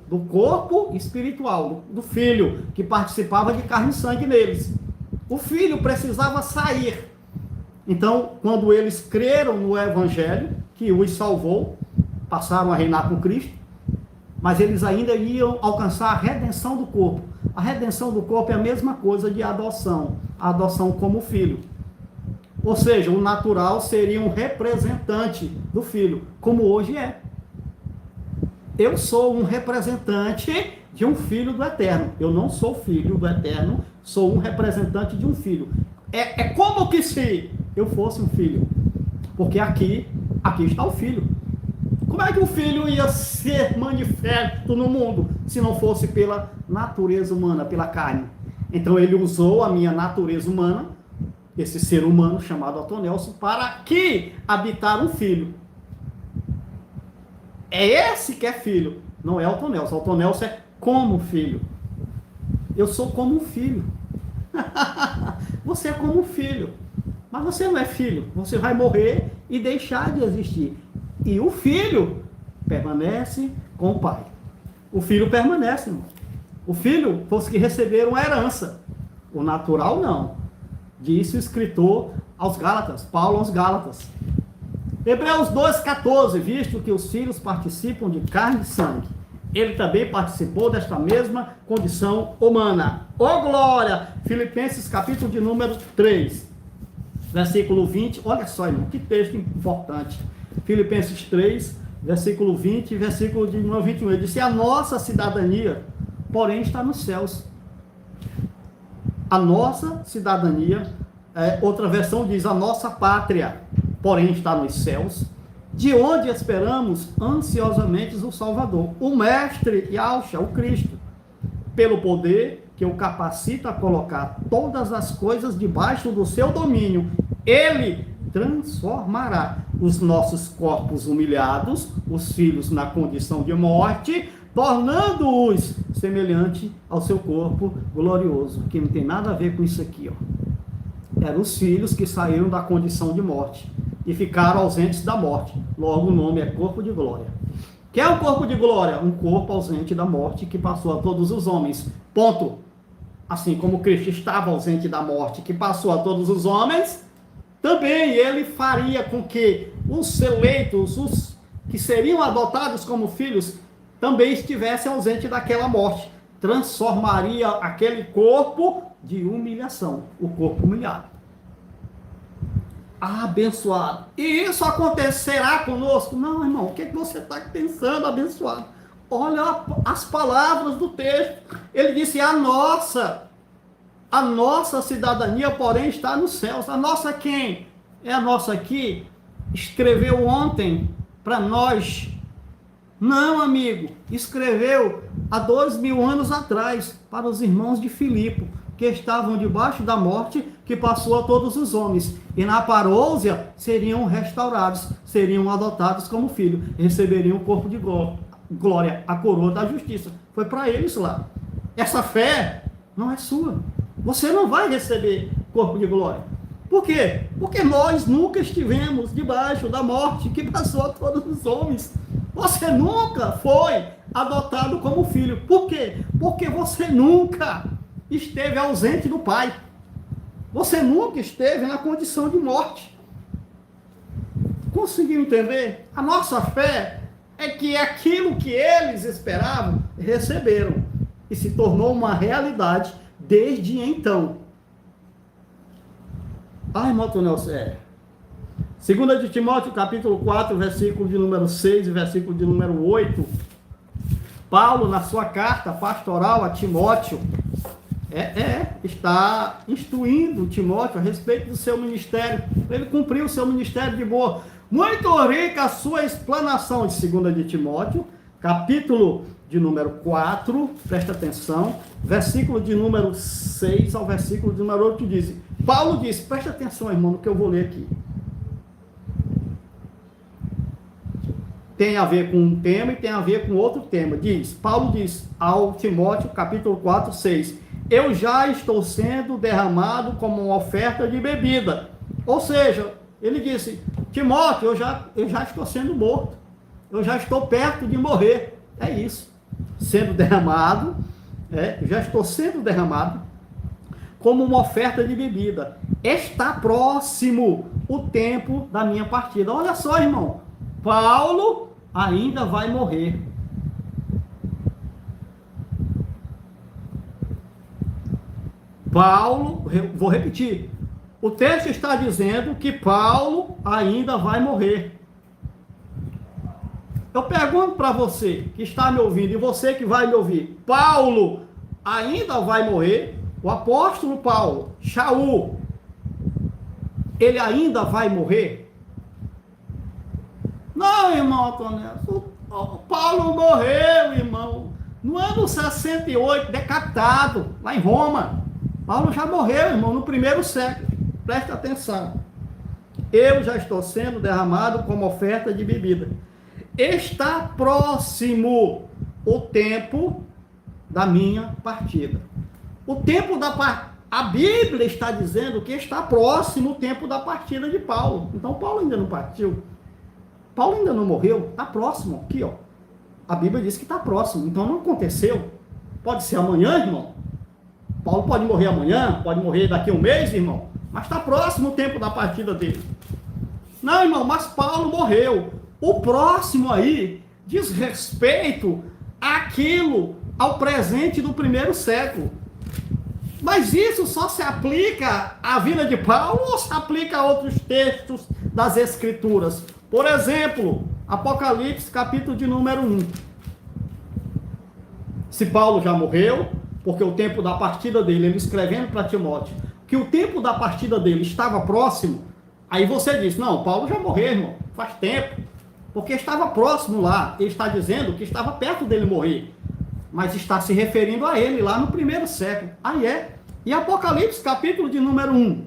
espiritual, do filho, que participava de carne e sangue neles. O filho precisava sair Então, quando eles creram no Evangelho, que os salvou, passaram a reinar com Cristo, mas eles ainda iam alcançar a redenção do corpo. A redenção do corpo é a mesma coisa de adoção, a adoção como filho. Ou seja, o natural seria um representante do filho, como hoje é. Eu sou um representante de um filho do Eterno. Eu não sou filho do Eterno, sou um representante de um filho. É como que se eu fosse um filho. Porque aqui está o filho. Como é que o filho ia ser manifesto no mundo se não fosse pela natureza humana, pela carne? Então ele usou a minha natureza humana, esse ser humano chamado Altonelson, para que habitar um filho. É esse que é filho, não é Altonelson. Altonelson é como filho. Eu sou como um filho. Você é como um filho. Mas você não é filho. Você vai morrer e deixar de existir. E o filho permanece com o pai. O filho permanece, irmão. O filho foi os que receberam a herança. O natural não. Disse o escritor aos Gálatas, Paulo aos Gálatas. Hebreus 2,14, visto que os filhos participam de carne e sangue, ele também participou desta mesma condição humana. Ô glória! Filipenses capítulo de número 3, versículo 20, olha só, irmão, que texto importante. Filipenses 3, versículo 20 e versículo de número 21, ele disse, a nossa cidadania, porém, está nos céus. A nossa cidadania, outra versão diz, a nossa pátria, porém está nos céus, de onde esperamos ansiosamente o Salvador, o Mestre Yahshua, o Cristo, pelo poder que o capacita a colocar todas as coisas debaixo do seu domínio. Ele transformará os nossos corpos humilhados, os filhos na condição de morte, tornando-os semelhante ao seu corpo glorioso, que não tem nada a ver com isso aqui, ó. Eram os filhos que saíram da condição de morte e ficaram ausentes da morte. Logo o nome é corpo de glória. Que é um corpo de glória? Um corpo ausente da morte que passou a todos os homens. Ponto. Assim como Cristo estava ausente da morte que passou a todos os homens, também ele faria com que os eleitos, os que seriam adotados como filhos, também estivessem ausentes daquela morte. Transformaria aquele corpo de humilhação, o corpo humilhado. Abençoado. E isso acontecerá conosco? Não, irmão, o que você está pensando, abençoado? Olha as palavras do texto. Ele disse, a nossa cidadania, porém, está nos céus. A nossa quem? É a nossa aqui? Escreveu ontem para nós. Não, amigo. Escreveu há 2000 anos atrás para os irmãos de Filipe, que estavam debaixo da morte, que passou a todos os homens. E na parousia seriam restaurados, seriam adotados como filho, receberiam o corpo de glória, a coroa da justiça. Foi para eles lá. Essa fé não é sua. Você não vai receber corpo de glória. Por quê? Porque nós nunca estivemos debaixo da morte que passou a todos os homens. Você nunca foi adotado como filho. Por quê? Porque você nunca esteve ausente do Pai. Você nunca esteve na condição de morte. Conseguiu entender? A nossa fé é que aquilo que eles esperavam, receberam. E se tornou uma realidade desde então. Ai, irmão Nelson, 2 de Timóteo, capítulo 4, versículo de número 6 e versículo de número 8. Paulo, na sua carta pastoral a Timóteo, está instruindo Timóteo a respeito do seu ministério. Ele cumpriu o seu ministério de boa. Muito rica a sua explanação de 2 de Timóteo, capítulo de número 4, presta atenção, versículo de número 6 ao versículo de número 8, diz, Paulo diz, presta atenção, irmão, no que eu vou ler aqui. Tem a ver com um tema e tem a ver com outro tema. Paulo diz ao Timóteo, capítulo 4, 6, eu já estou sendo derramado como uma oferta de bebida. Ou seja, ele disse, Timóteo, eu já estou sendo morto. Eu já estou perto de morrer. É isso. Sendo derramado, já estou sendo derramado como uma oferta de bebida. Está próximo o tempo da minha partida. Olha só, irmão, Paulo ainda vai morrer. Paulo, vou repetir, o texto está dizendo que Paulo ainda vai morrer. Eu pergunto para você que está me ouvindo e você que vai me ouvir, Paulo ainda vai morrer? O apóstolo Paulo, Shaul, ele ainda vai morrer? Não, irmão Antônio, o Paulo morreu, irmão, no ano 68, decapitado, lá em Roma. Paulo já morreu, irmão, no primeiro século. Presta atenção. Eu já estou sendo derramado como oferta de bebida. Está próximo o tempo da minha partida. O tempo da partida. A Bíblia está dizendo que está próximo o tempo da partida de Paulo. Então Paulo ainda não partiu. Paulo ainda não morreu. Está próximo. Aqui, ó. A Bíblia diz que está próximo. Então não aconteceu. Pode ser amanhã, irmão. Paulo pode morrer amanhã, pode morrer daqui a um mês, irmão. Mas está próximo o tempo da partida dele. Não, irmão, mas Paulo morreu. O próximo aí diz respeito àquilo, ao presente do primeiro século. Mas isso só se aplica à vida de Paulo ou se aplica a outros textos das Escrituras? Por exemplo, Apocalipse, capítulo de número 1. Se Paulo já morreu, porque o tempo da partida dele, ele escrevendo para Timóteo, que o tempo da partida dele estava próximo, aí você diz, não, Paulo já morreu, irmão, faz tempo, porque estava próximo lá, ele está dizendo que estava perto dele morrer, mas está se referindo a ele lá no primeiro século. Aí é. E Apocalipse, capítulo de número 1,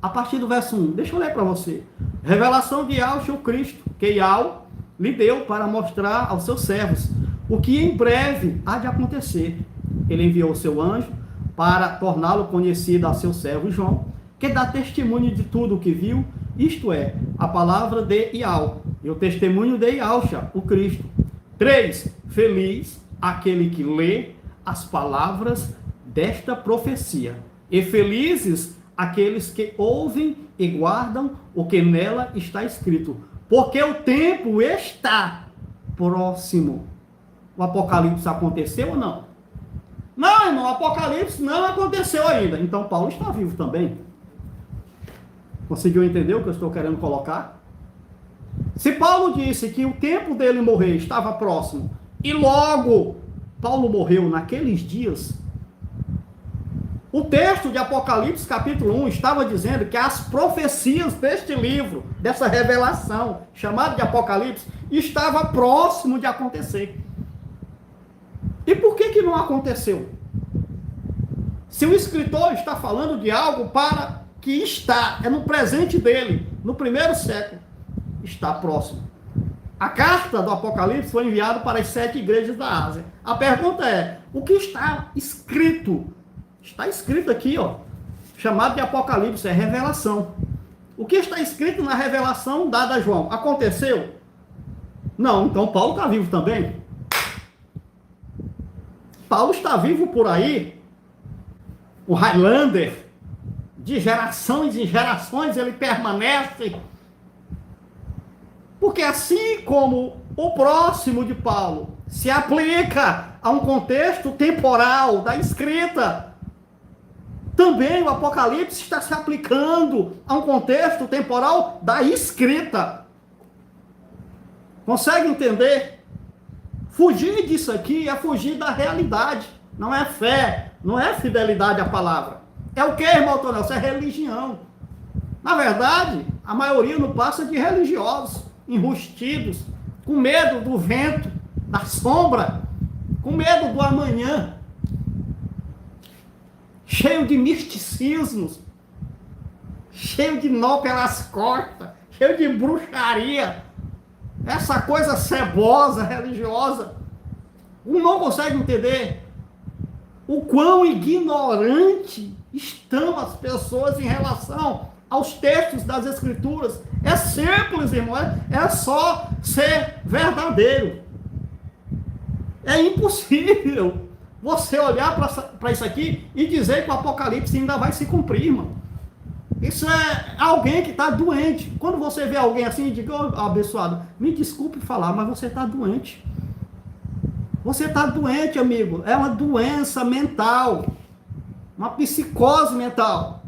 a partir do verso 1, deixa eu ler para você. Revelação de Yahshua Cristo, que Yahweh lhe deu para mostrar aos seus servos o que em breve há de acontecer. Ele enviou o seu anjo para torná-lo conhecido a seu servo João, que dá testemunho de tudo o que viu, isto é, a palavra de Yahweh, e o testemunho de Yahshua, o Cristo. 3. Feliz aquele que lê as palavras desta profecia, e felizes aqueles que ouvem e guardam o que nela está escrito, porque o tempo está próximo. O Apocalipse aconteceu ou não? Não, irmão, o Apocalipse não aconteceu ainda. Então Paulo está vivo também. Conseguiu entender o que eu estou querendo colocar? Se Paulo disse que o tempo dele morrer estava próximo, e logo Paulo morreu naqueles dias, o texto de Apocalipse capítulo 1 estava dizendo que as profecias deste livro, dessa revelação, chamada de Apocalipse, estava próximo de acontecer. E por que não aconteceu? Se o escritor está falando de algo para que está, é no presente dele, no primeiro século, está próximo. A carta do Apocalipse foi enviada para as 7 igrejas da Ásia. A pergunta é, o que está escrito? Está escrito aqui, ó, chamado de Apocalipse, é revelação. O que está escrito na revelação dada a João? Aconteceu? Não, então Paulo está vivo também. Paulo está vivo por aí, o Highlander, de gerações em gerações ele permanece, porque assim como o próximo de Paulo se aplica a um contexto temporal da escrita, também o Apocalipse está se aplicando a um contexto temporal da escrita. Consegue entender? Fugir disso aqui é fugir da realidade. Não é fé, não é fidelidade à palavra. É o que, irmão Tonel? Isso é religião. Na verdade, a maioria não passa de religiosos, enrustidos, com medo do vento, da sombra, com medo do amanhã, cheio de misticismos, cheio de nó pelas costas, cheio de bruxaria, essa coisa cebosa, religiosa. Não consegue entender o quão ignorante estão as pessoas em relação aos textos das Escrituras. É simples, irmão, é só ser verdadeiro. É impossível você olhar para isso aqui e dizer que o Apocalipse ainda vai se cumprir, irmão. Isso é alguém que está doente. Quando você vê alguém assim, diga, oh, abençoado, me desculpe falar, mas você está doente. Você está doente, amigo. É uma doença mental. Uma psicose mental.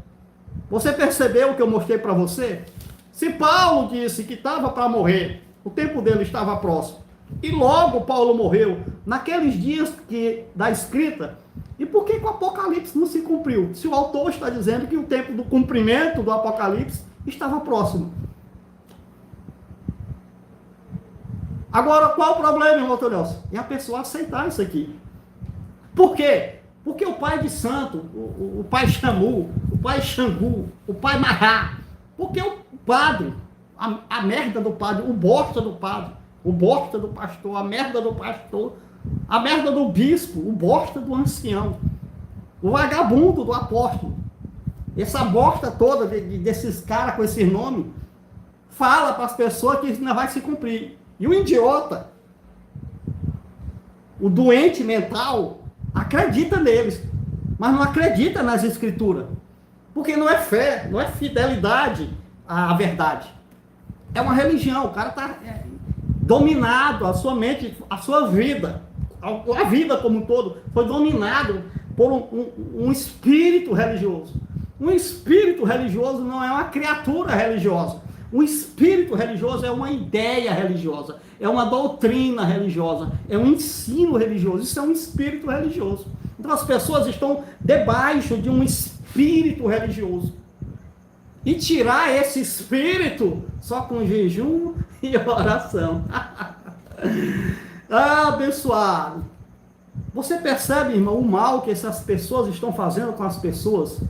Você percebeu o que eu mostrei para você? Se Paulo disse que estava para morrer, o tempo dele estava próximo, e logo Paulo morreu, naqueles dias da escrita, e por que o Apocalipse não se cumpriu? Se o autor está dizendo que o tempo do cumprimento do Apocalipse estava próximo. Agora, qual o problema, irmão Nelson? É a pessoa aceitar isso aqui. Por quê? Porque o pai de santo, o pai Xamu, o pai Xangu, o pai Mahá, porque o padre, a merda do padre, o bosta do padre, o bosta do pastor, a merda do pastor, a merda do bispo, o bosta do ancião, o vagabundo do apóstolo, essa bosta toda desses caras com esse nome, fala para as pessoas que isso não vai se cumprir. E o idiota, o doente mental, acredita neles, mas não acredita nas escrituras, porque não é fé, não é fidelidade à verdade. É uma religião, o cara está dominado, a sua mente, a sua vida, a vida como um todo, foi dominado por um espírito religioso. Um espírito religioso não é uma criatura religiosa. Um espírito religioso é uma ideia religiosa, é uma doutrina religiosa, é um ensino religioso. Isso é um espírito religioso. Então as pessoas estão debaixo de um espírito religioso. E tirar esse espírito só com jejum e oração. Ah, abençoado. Você percebe, irmão, o mal que essas pessoas estão fazendo com as pessoas?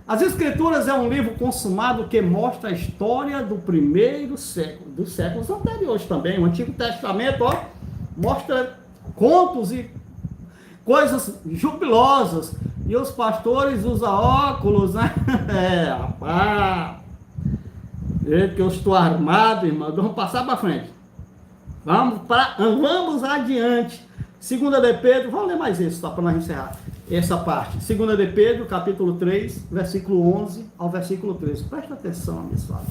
As Escrituras é um livro consumado que mostra a história do primeiro século, dos séculos anteriores também. O Antigo Testamento, ó, mostra contos e coisas jubilosas. E os pastores usam óculos, né? Rapaz, que eu estou armado, irmão. Vamos passar para frente. Vamos adiante. 2 de Pedro, vamos ler mais isso, só para nós encerrar essa parte. 2 de Pedro, capítulo 3, versículo 11 ao versículo 13. Presta atenção, abençoado.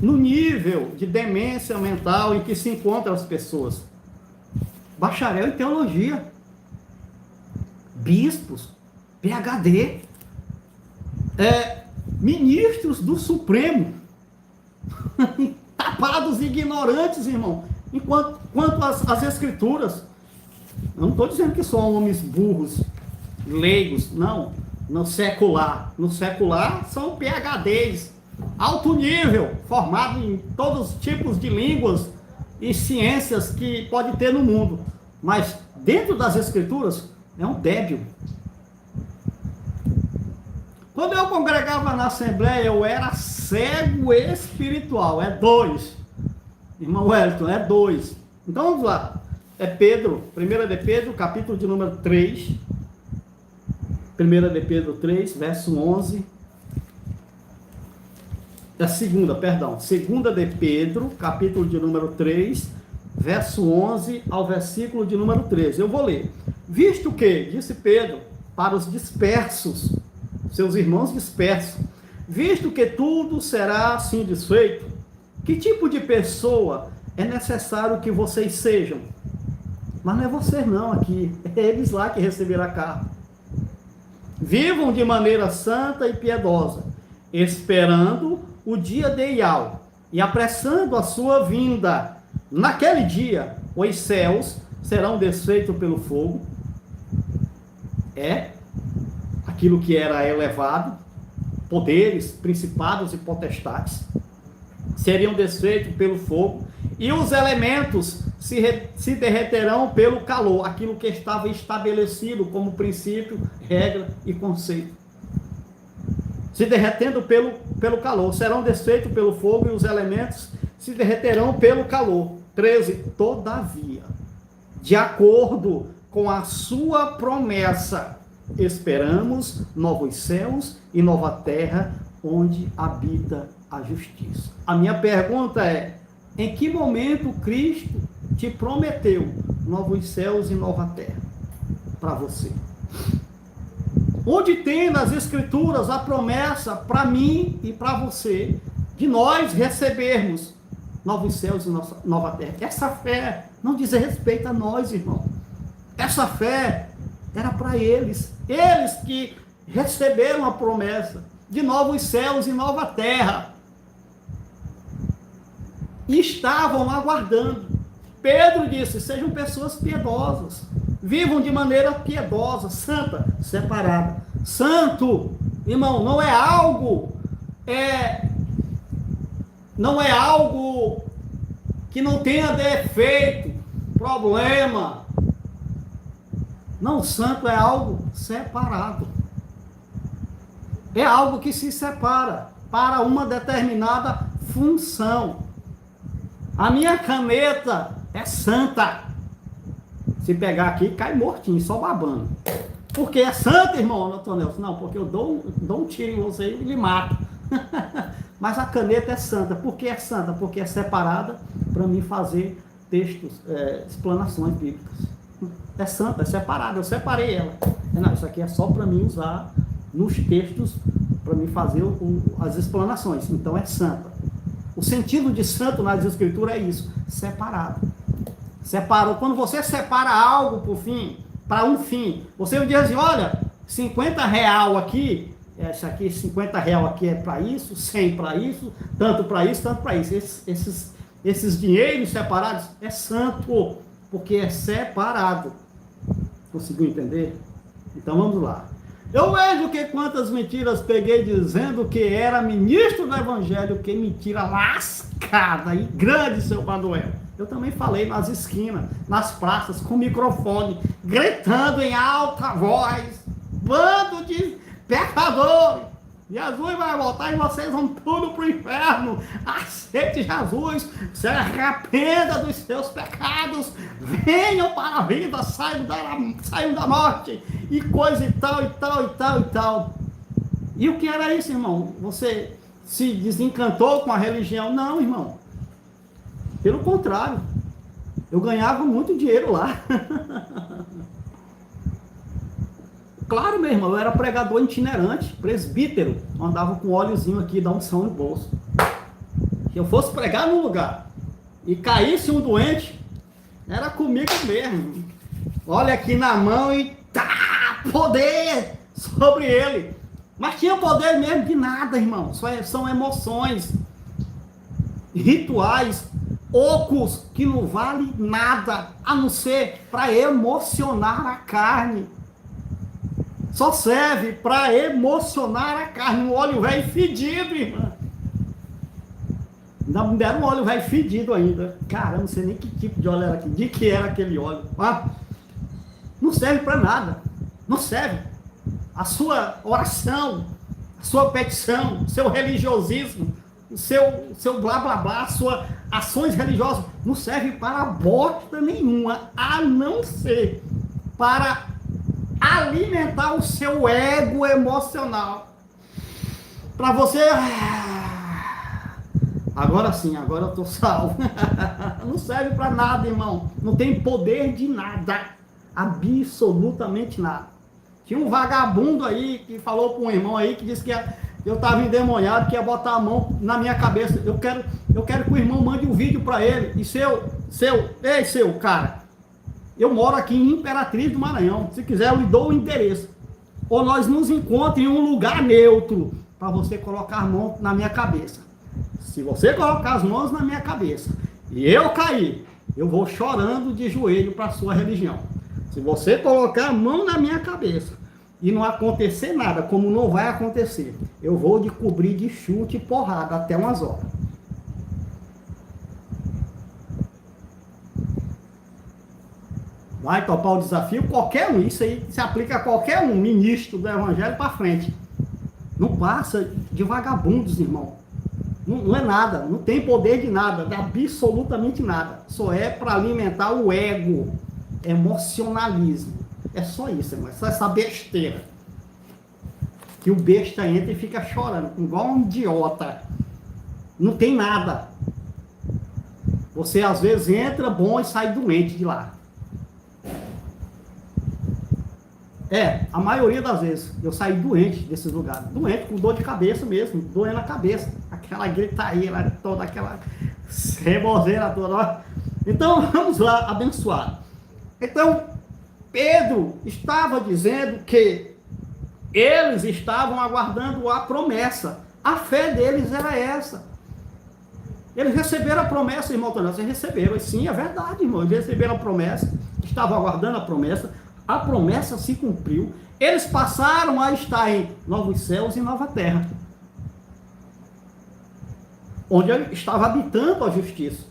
No nível de demência mental em que se encontram as pessoas. Bacharel em teologia. Bispos, PhD, ministros do Supremo. Tapados e ignorantes, irmão. Quanto às Escrituras. Eu não estou dizendo que são homens burros, leigos, não. No secular. No secular são PhDs, alto nível, formados em todos os tipos de línguas e ciências que pode ter no mundo. Mas dentro das Escrituras é um débil. Quando eu congregava na Assembleia, eu era cego espiritual. É 2. Irmão Wellington, é 2. Então vamos lá. É Pedro, 1 de Pedro, capítulo de número 3. 1 de Pedro 3, verso 11. É 2 de Pedro, capítulo de número 3, verso 11 ao versículo de número 13. Eu vou ler. Visto que, disse Pedro, para os dispersos, seus irmãos dispersos, visto que tudo será assim desfeito, que tipo de pessoa é necessário que vocês sejam? Mas não é vocês não aqui, é eles lá que receberam a carta. Vivam de maneira santa e piedosa, esperando o dia de Iau e apressando a sua vinda. Naquele dia, os céus serão desfeitos pelo fogo. Aquilo que era elevado, poderes, principados e potestades, seriam desfeitos pelo fogo, e os elementos se derreterão pelo calor, aquilo que estava estabelecido como princípio, regra e conceito. Se derretendo pelo calor, serão desfeitos pelo fogo, e os elementos se derreterão pelo calor. 13. Todavia, de acordo com a sua promessa, esperamos novos céus e nova terra, onde habita a justiça. A minha pergunta é: em que momento Cristo te prometeu novos céus e nova terra para você? Onde tem nas Escrituras a promessa para mim e para você, de nós recebermos novos céus e nova terra. Essa fé não diz respeito a nós, irmão. Essa fé era para eles. Eles que receberam a promessa de novos céus e nova terra. E estavam aguardando. Pedro disse, sejam pessoas piedosas. Vivam de maneira piedosa, santa, separada. Santo, irmão, não é algo que não tenha defeito, problema. Não, santo é algo separado. É algo que se separa para uma determinada função. A minha caneta é santa. Se pegar aqui, cai mortinho, só babando. Porque é santa, irmão, Antônio? Não, porque eu dou um tiro em você e lhe mato. Mas a caneta é santa. Por que é santa? Porque é separada para mim fazer textos, explanações bíblicas. É santa, é separada, eu separei ela. Não, isso aqui é só para mim usar nos textos, para mim fazer as explanações. Então é santa. O sentido de santo nas escrituras é isso, separado. Separou. Quando você separa algo para um fim, você diz assim, olha, 50 real aqui, esse aqui, 50 real aqui é para isso, 100 para isso, tanto para isso, tanto para isso. Esses dinheiros separados é santo, porque é separado. Conseguiu entender? Então vamos lá. Eu vejo que quantas mentiras peguei dizendo que era ministro do evangelho, que mentira lascada e grande, seu Manuel. Eu também falei nas esquinas, nas praças, com microfone, gritando em alta voz, bando de pecadores. Jesus vai voltar e vocês vão tudo para o inferno. Aceite Jesus, se arrependa dos seus pecados, venham para a vida, saiam da morte, e coisa e tal, e tal, e tal, e tal. E o que era isso, irmão? Você se desencantou com a religião? Não, irmão. Pelo contrário, eu ganhava muito dinheiro lá. Claro, meu irmão, eu era pregador itinerante, presbítero, andava com óleozinho aqui, dá unção no bolso. Se eu fosse pregar num lugar e caísse um doente, era comigo mesmo. Olha aqui na mão e tá, poder sobre ele. Mas tinha poder mesmo de nada, irmão. São emoções, rituais, ocos que não vale nada, a não ser para emocionar a carne. Só serve para emocionar a carne. Um óleo velho fedido, irmã. Ainda me deram um óleo velho fedido ainda. Caramba, não sei nem que tipo de óleo era aqui. De que era aquele óleo? Ah, não serve para nada. Não serve. A sua oração, a sua petição, seu religiosismo, o seu blá blá blá, suas ações religiosas, não serve para bosta nenhuma, a não ser para alimentar o seu ego emocional. Para você, agora sim, agora eu estou salvo. Não serve para nada, irmão. Não tem poder de nada. Absolutamente nada. Tinha um vagabundo aí que falou para um irmão aí que disse que eu estava endemoniado, que ia botar a mão na minha cabeça. Eu quero que o irmão mande um vídeo para ele. E seu cara, eu moro aqui em Imperatriz do Maranhão. Se quiser, eu lhe dou o endereço. Ou nós nos encontramos em um lugar neutro para você colocar a mão na minha cabeça. Se você colocar as mãos na minha cabeça e eu cair, eu vou chorando de joelho para a sua religião. Se você colocar a mão na minha cabeça e não acontecer nada, como não vai acontecer, eu vou te cobrir de chute e porrada até umas horas. Vai topar o desafio? Qualquer um. Isso aí se aplica a qualquer um, ministro do evangelho para frente. Não passa de vagabundos, irmão. Não é nada, não tem poder de nada, de absolutamente nada. Só é para alimentar o ego, emocionalismo. É só isso, irmão. É só essa besteira. Que o besta entra e fica chorando, igual um idiota. Não tem nada. Você às vezes entra bom e sai doente de lá. A maioria das vezes eu saí doente desses lugares. Doente, com dor de cabeça mesmo, doendo a cabeça. Aquela gritaria, toda aquela rebozeira toda. Ó. Então, vamos lá, abençoado. Então, Pedro estava dizendo que eles estavam aguardando a promessa. A fé deles era essa. Eles receberam a promessa, irmão Tonel. Vocês receberam. Sim, é verdade, irmão. Eles receberam a promessa. Estavam aguardando a promessa. A promessa se cumpriu. Eles passaram a estar em novos céus e nova terra, onde estava habitando a justiça.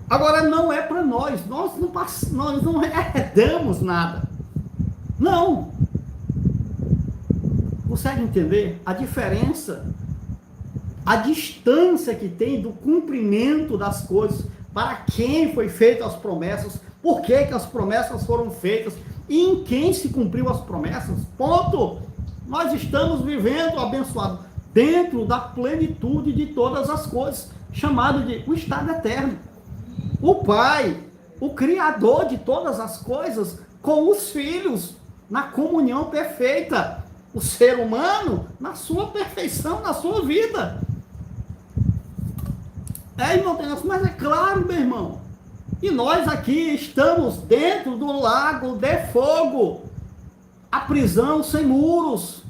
Agora, não é para nós. Nós não herdamos nada. Não. Consegue entender a diferença? A distância que tem do cumprimento das coisas, para quem foi feita as promessas, por que as promessas foram feitas e em quem se cumpriu as promessas. Ponto. Nós estamos vivendo, abençoado, dentro da plenitude de todas as coisas, chamado de o estado eterno. O Pai, o Criador de todas as coisas, com os filhos, na comunhão perfeita. O ser humano, na sua perfeição, na sua vida. Irmão, mas é claro, meu irmão. E nós aqui estamos dentro do lago de fogo. A prisão sem muros.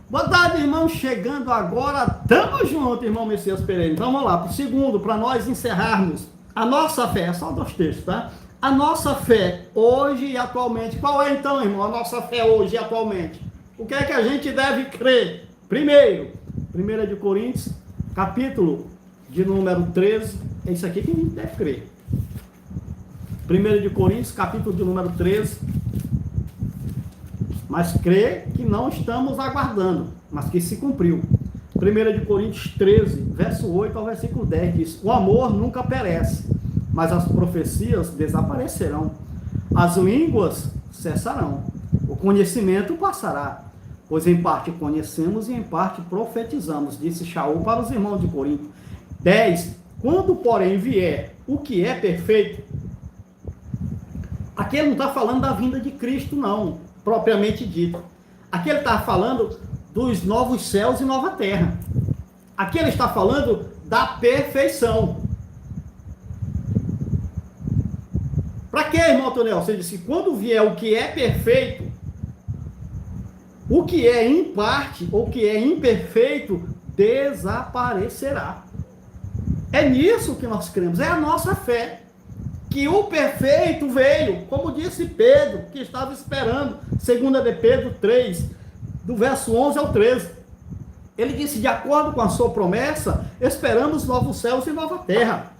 Boa tarde, irmão. Chegando agora. Tamo junto, irmão Messias Pereira. Então vamos lá, para o segundo, para nós encerrarmos. A nossa fé, só 2 textos, tá? A nossa fé hoje e atualmente. Qual é então, irmão, a nossa fé hoje e atualmente? O que é que a gente deve crer? Primeiro, 1 de Coríntios, capítulo de número 13. É isso aqui que a gente deve crer. 1 de Coríntios, capítulo de número 13. Mas crer que não estamos aguardando, mas que se cumpriu. 1 de Coríntios 13, verso 8 ao versículo 10 diz: o amor nunca perece, mas as profecias desaparecerão, as línguas cessarão, o conhecimento passará, pois em parte conhecemos e em parte profetizamos, disse Shaul para os irmãos de Corinto. 10. Quando, porém, vier o que é perfeito, aqui ele não está falando da vinda de Cristo, não, propriamente dito. Aqui ele está falando dos novos céus e nova terra. Aqui ele está falando da perfeição. Para que, irmão Tonel? Você disse, quando vier o que é perfeito, o que é em parte, ou o que é imperfeito, desaparecerá. É nisso que nós cremos, é a nossa fé. Que o perfeito veio, como disse Pedro, que estava esperando, 2 de Pedro 3, do verso 11 ao 13. Ele disse, de acordo com a sua promessa, esperamos novos céus e nova terra.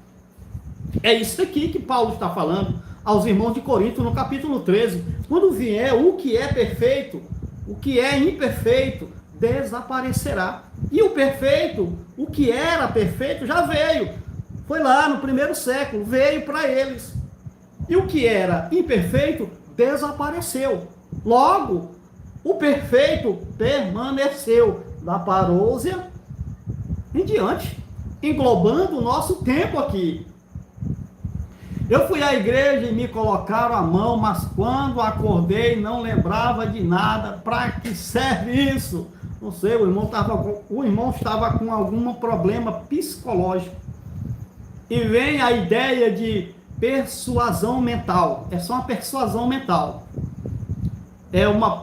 É isso aqui que Paulo está falando aos irmãos de Corinto, no capítulo 13. Quando vier o que é perfeito, o que é imperfeito, desaparecerá. E o perfeito, o que era perfeito, já veio. Foi lá no 1º século, veio para eles. E o que era imperfeito, desapareceu. Logo, o perfeito permaneceu da parousia em diante, englobando o nosso tempo aqui. Eu fui à igreja e me colocaram a mão, mas quando acordei não lembrava de nada. Para que serve isso? Não sei, o irmão estava com algum problema psicológico. E vem a ideia de persuasão mental. É só uma persuasão mental. É uma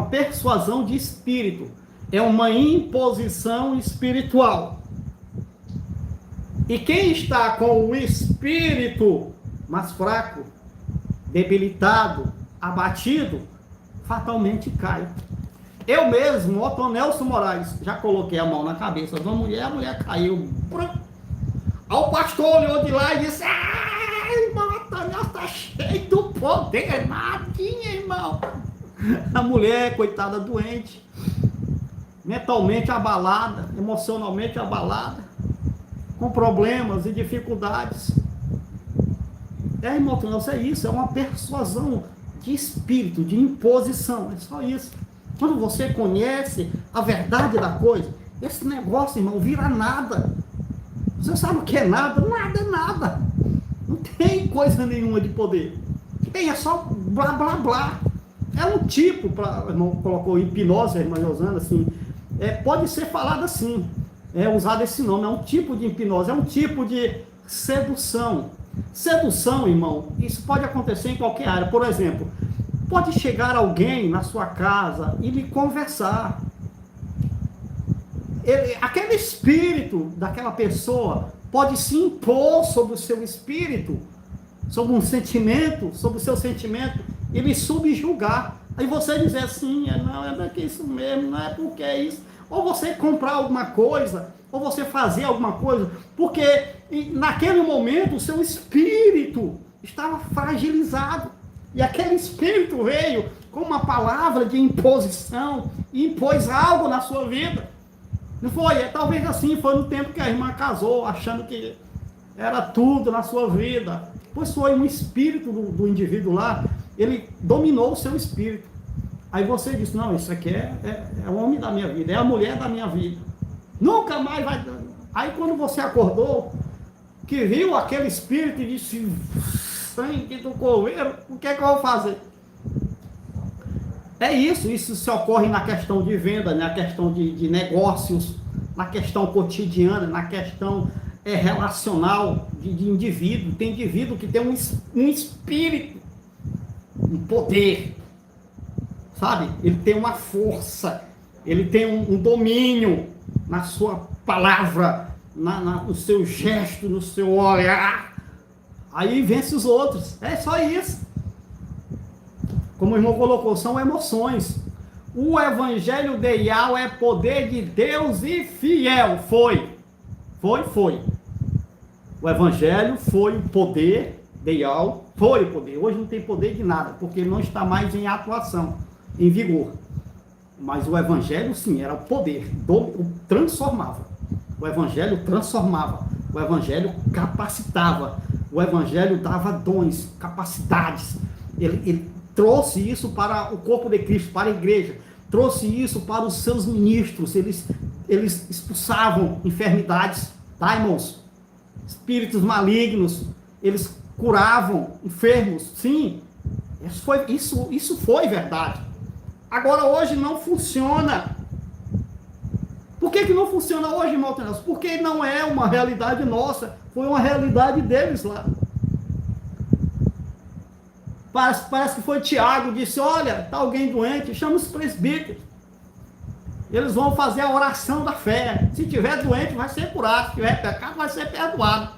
persuasão de espírito. É uma imposição espiritual. E quem está com o espírito mais fraco, debilitado, abatido, fatalmente cai. Eu mesmo, Otto Nelson Moraes, já coloquei a mão na cabeça de uma mulher, a mulher caiu. Aí o pastor olhou de lá e disse, irmão, Otto Nelson está cheio do poder, nadinha, irmão. A mulher, coitada, doente, mentalmente abalada, emocionalmente abalada, com problemas e dificuldades. Irmão, não é isso, é uma persuasão de espírito, de imposição, é só isso. Quando você conhece a verdade da coisa, esse negócio, irmão, vira nada. Você sabe o que é nada? Nada é nada. Não tem coisa nenhuma de poder. Tem, é só blá, blá, blá. É um tipo, o irmão colocou hipnose, a irmã Josana, assim, pode ser falado assim, usado esse nome, é um tipo de hipnose, é um tipo de sedução. Sedução, irmão, isso pode acontecer em qualquer área. Por exemplo, pode chegar alguém na sua casa e lhe conversar. Aquele espírito daquela pessoa pode se impor sobre o seu espírito, sobre um sentimento, sobre o seu sentimento, e lhe subjugar. Aí você dizer assim, não, é porque isso mesmo, não é porque é isso. Ou você comprar alguma coisa, ou você fazer alguma coisa, porque naquele momento o seu espírito estava fragilizado. E aquele espírito veio com uma palavra de imposição e impôs algo na sua vida. Não foi? Talvez assim, foi no tempo que a irmã casou, achando que era tudo na sua vida. Pois foi um espírito do indivíduo lá, ele dominou o seu espírito. Aí você disse, não, isso aqui é o homem da minha vida, é a mulher da minha vida. Nunca mais vai... Aí quando você acordou, que viu aquele espírito e disse, sangue do coveiro, o que é que eu vou fazer? Isso se ocorre na questão de venda, na questão de negócios, na questão cotidiana, na questão relacional de indivíduo. Tem indivíduo que tem um espírito, um poder, sabe? Ele tem uma força, ele tem um domínio na sua palavra, no seu gesto, no seu olhar. Aí vence os outros. É só isso. Como o irmão colocou, são emoções. O evangelho ideal é poder de Deus e fiel. Foi. O evangelho foi o poder ideal, foi o poder. Hoje não tem poder de nada, porque ele não está mais em atuação, em vigor. Mas o evangelho, sim, era o poder, transformava. O evangelho transformava. O evangelho capacitava. O evangelho dava dons, capacidades. Ele trouxe isso para o corpo de Cristo, para a igreja, trouxe isso para os seus ministros, eles expulsavam enfermidades, tá, irmãos? Espíritos malignos, eles curavam enfermos, sim, isso foi verdade. Agora hoje não funciona. Por que não funciona hoje, irmão Tenelson? Porque não é uma realidade nossa, foi uma realidade deles lá. Parece que foi Tiago, disse, olha, está alguém doente, chama os presbíteros. Eles vão fazer a oração da fé. Se tiver doente, vai ser curado. Se tiver pecado, vai ser perdoado.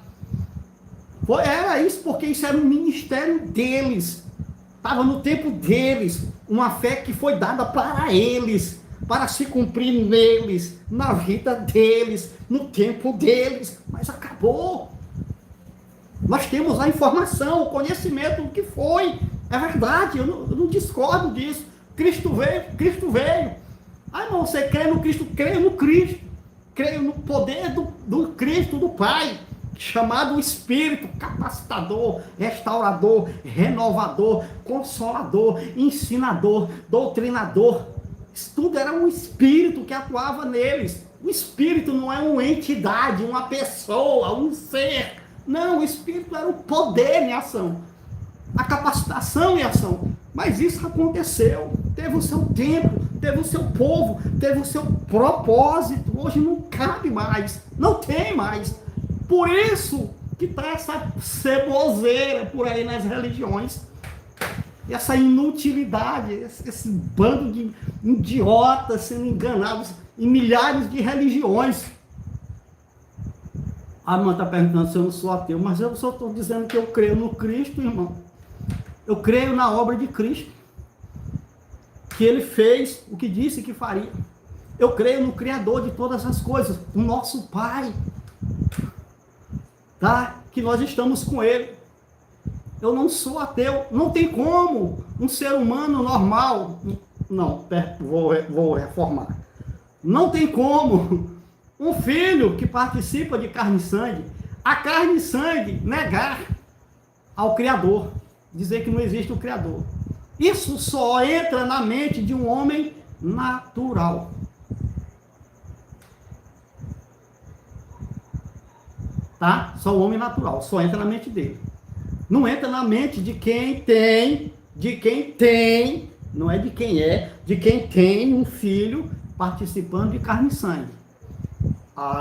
Era isso, porque isso era um ministério deles. Estava no tempo deles. Uma fé que foi dada para eles, para se cumprir neles, na vida deles, no tempo deles. Mas acabou. Nós temos a informação, o conhecimento do que foi. É verdade, eu não discordo disso. Cristo veio. Ah, irmão, você crê no Cristo? Creio no Cristo. Creio no poder do Cristo, do Pai, chamado Espírito, capacitador, restaurador, renovador, consolador, ensinador, doutrinador. Isso tudo era um Espírito que atuava neles. O Espírito não é uma entidade, uma pessoa, um ser. Não, o Espírito era o poder em ação, a capacitação em ação. Mas isso aconteceu, teve o seu tempo, teve o seu povo, teve o seu propósito. Hoje não cabe mais, não tem mais. Por isso que está essa ceboseira por aí nas religiões, essa inutilidade, esse bando de idiotas sendo enganados em milhares de religiões. A irmã está perguntando se eu não sou ateu, mas eu só estou dizendo que eu creio no Cristo, irmão. Eu creio na obra de Cristo, que ele fez o que disse que faria. Eu creio no Criador de todas as coisas, o nosso Pai, tá? Que nós estamos com ele. Eu não sou ateu. Não tem como um ser humano normal, não, vou reformar. Não tem como um filho que participa de carne e sangue, a carne e sangue negar ao Criador, dizer que não existe o Criador. Isso só entra na mente de um homem natural. Tá? Só o homem natural, só entra na mente dele. Não entra na mente de quem tem, não é de quem é, de quem tem um filho participando de carne e sangue.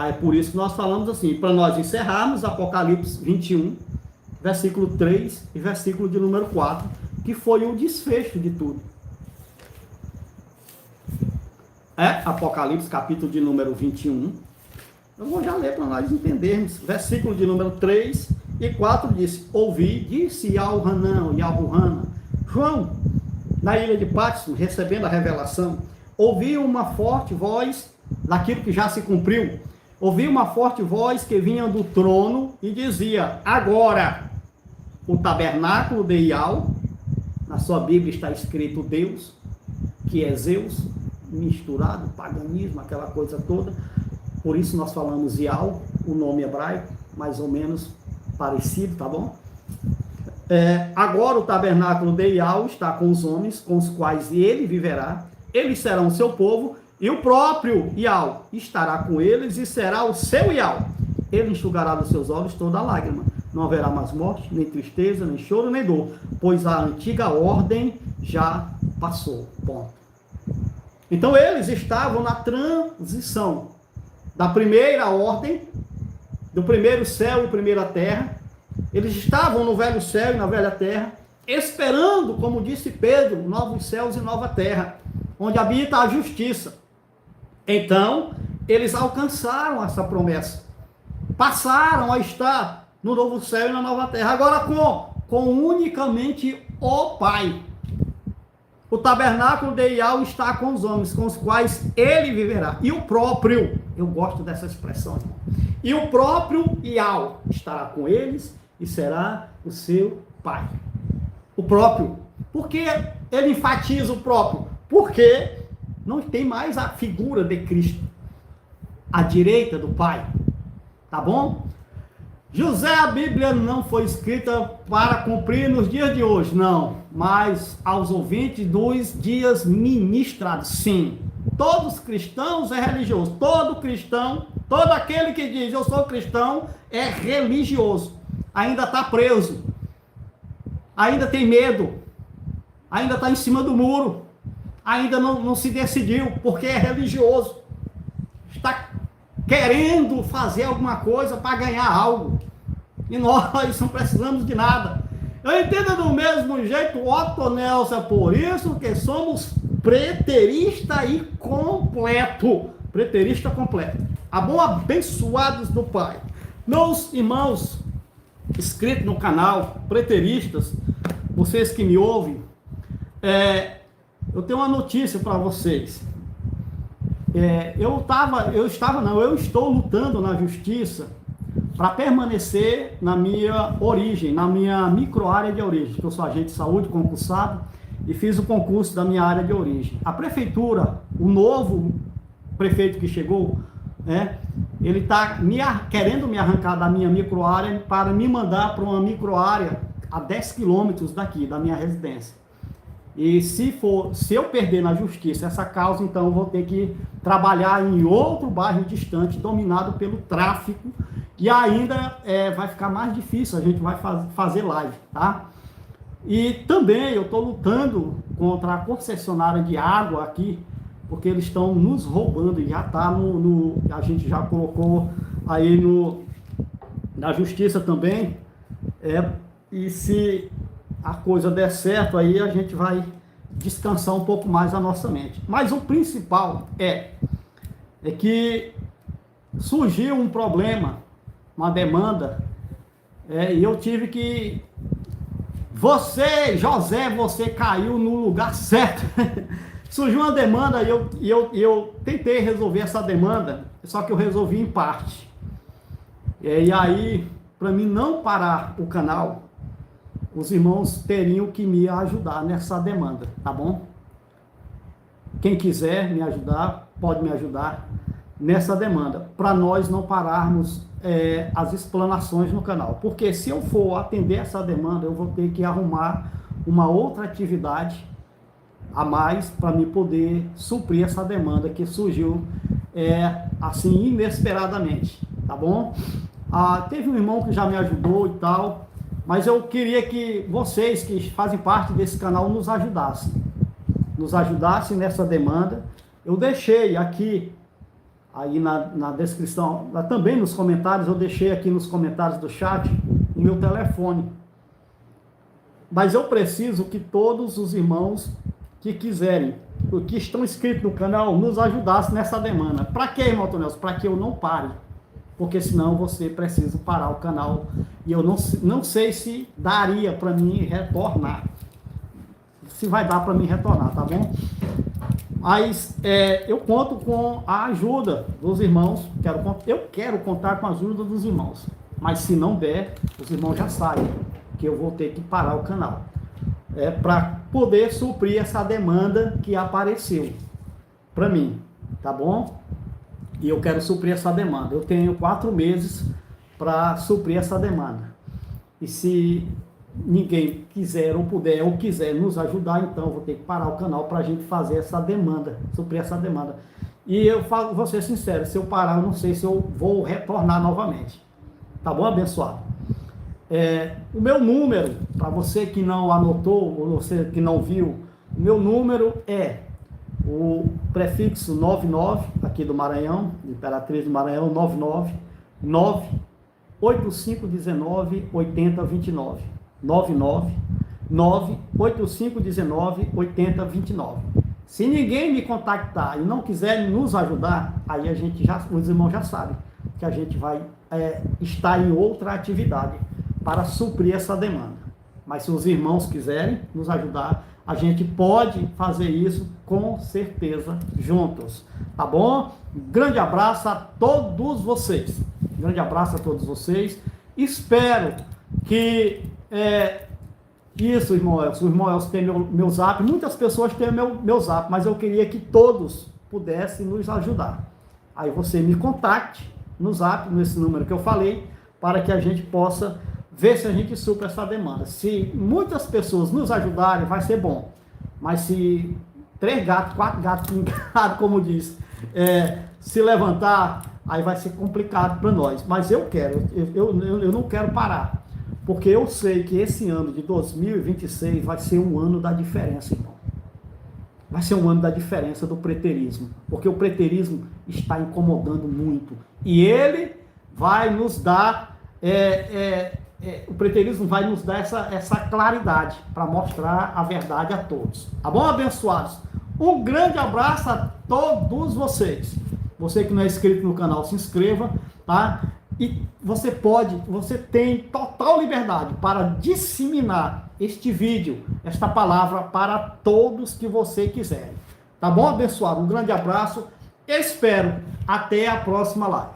É por isso que nós falamos assim, para nós encerrarmos Apocalipse 21, versículo 3 e versículo de número 4, que foi o desfecho de tudo. Apocalipse, capítulo de número 21. Eu vou já ler para nós entendermos. Versículo de número 3 e 4 diz: ouvi, disse Al-Hanan e Al-Ruhana, João, na ilha de Patmos, recebendo a revelação, ouvi uma forte voz daquilo que já se cumpriu. Ouvi uma forte voz que vinha do trono e dizia: agora, o tabernáculo de Ial, na sua Bíblia está escrito Deus, que é Zeus, misturado, paganismo, aquela coisa toda. Por isso nós falamos Ial, o nome hebraico, mais ou menos parecido, tá bom? Agora o tabernáculo de Ial está com os homens, com os quais ele viverá. Eles serão seu povo, e o próprio Ial estará com eles e será o seu Ial. Ele enxugará dos seus olhos toda lágrima. Não haverá mais morte, nem tristeza, nem choro, nem dor, pois a antiga ordem já passou. Ponto. Então eles estavam na transição da primeira ordem, do primeiro céu e primeira terra. Eles estavam no velho céu e na velha terra, esperando, como disse Pedro, novos céus e nova terra, onde habita a justiça. Então, eles alcançaram essa promessa, passaram a estar no novo céu e na nova terra, agora com unicamente o Pai. O tabernáculo de Ial está com os homens, com os quais ele viverá. E o próprio, eu gosto dessa expressão, irmão, e o próprio Ial estará com eles e será o seu Pai. O próprio. Por que ele enfatiza o próprio? Porque não tem mais a figura de Cristo à direita do Pai. Tá bom? José, a Bíblia não foi escrita para cumprir nos dias de hoje, não, mas aos ouvintes dos dias ministrados, sim. Todos cristãos é religioso, todo cristão, todo aquele que diz eu sou cristão é religioso, ainda está preso, ainda tem medo, ainda está em cima do muro, ainda não se decidiu, porque é religioso, está querendo fazer alguma coisa para ganhar algo. E nós não precisamos de nada. Eu entendo do mesmo jeito, Otto Nelson, por isso que somos preterista e completo. Preterista completo. Abençoados do Pai. Meus irmãos inscritos no canal, preteristas, vocês que me ouvem, eu tenho uma notícia para vocês. Eu estou lutando na justiça para permanecer na minha origem, na minha micro-área de origem, que eu sou agente de saúde, concursado, e fiz o concurso da minha área de origem. A prefeitura, o novo prefeito que chegou, ele está querendo me arrancar da minha micro-área para me mandar para uma micro-área a 10 quilômetros daqui, da minha residência. E se eu perder na justiça essa causa, então eu vou ter que trabalhar em outro bairro distante, dominado pelo tráfico, e ainda vai ficar mais difícil, a gente vai fazer live, tá? E também eu estou lutando contra a concessionária de água aqui, porque eles estão nos roubando, e já está a gente já colocou aí na justiça também, e se a coisa der certo, aí a gente vai descansar um pouco mais a nossa mente. Mas o principal é que surgiu um problema, uma demanda, e eu tive que... José, caiu no lugar certo. Surgiu uma demanda e eu tentei resolver essa demanda, só que eu resolvi em parte. E aí, para mim não parar o canal, os irmãos teriam que me ajudar nessa demanda, tá bom? Quem quiser me ajudar, pode me ajudar nessa demanda, para nós não pararmos as explanações no canal. Porque se eu for atender essa demanda, eu vou ter que arrumar uma outra atividade a mais para me poder suprir essa demanda que surgiu assim inesperadamente, tá bom? Teve um irmão que já me ajudou e tal, Mas eu queria que vocês que fazem parte desse canal nos ajudassem nessa demanda. Eu deixei aqui, aí na descrição, também nos comentários, eu deixei aqui nos comentários do chat o meu telefone. Mas eu preciso que todos os irmãos que quiserem, que estão inscritos no canal, nos ajudassem nessa demanda. Para quê, irmão Tonelson? Para que eu não pare. Porque senão você precisa parar o canal. E eu não sei se daria para mim retornar. Se vai dar para mim retornar, tá bom? Mas eu conto com a ajuda dos irmãos. Eu quero contar com a ajuda dos irmãos. Mas se não der, os irmãos já sabem que eu vou ter que parar o canal. Para poder suprir essa demanda que apareceu para mim, tá bom? E eu quero suprir essa demanda. Eu tenho 4 meses para suprir essa demanda. E se ninguém quiser ou puder ou quiser nos ajudar, então eu vou ter que parar o canal para a gente fazer essa demanda, suprir essa demanda. E eu vou ser sincero, se eu parar, eu não sei se eu vou retornar novamente. Tá bom, abençoado? O meu número, para você que não anotou, ou você que não viu, o meu número é o prefixo 99, aqui do Maranhão, Imperatriz do Maranhão, 99 8519 8029. 98519 8029. Se ninguém me contactar e não quiser nos ajudar, aí os irmãos já sabem que a gente vai estar em outra atividade para suprir essa demanda. Mas se os irmãos quiserem nos ajudar, a gente pode fazer isso com certeza juntos, tá bom? Grande abraço a todos vocês. Grande abraço a todos vocês. Espero que isso, irmão Elcio. O irmão Elcio tem meu zap. Muitas pessoas têm meu zap, mas eu queria que todos pudessem nos ajudar. Aí você me contacte no zap, nesse número que eu falei, para que a gente possa ver se a gente supra essa demanda. Se muitas pessoas nos ajudarem, vai ser bom. Mas se 3 gatos, 4 gatos pingados, como diz, se levantar, aí vai ser complicado para nós. Mas eu não quero parar. Porque eu sei que esse ano de 2026 vai ser um ano da diferença, irmão. Vai ser um ano da diferença do preterismo. Porque o preterismo está incomodando muito. E ele vai nos dar... o preterismo vai nos dar essa claridade para mostrar a verdade a todos. Tá bom, abençoados? Um grande abraço a todos vocês. Você que não é inscrito no canal, se inscreva, tá? E você tem total liberdade para disseminar este vídeo, esta palavra para todos que você quiser. Tá bom, abençoado? Um grande abraço. Espero até a próxima live.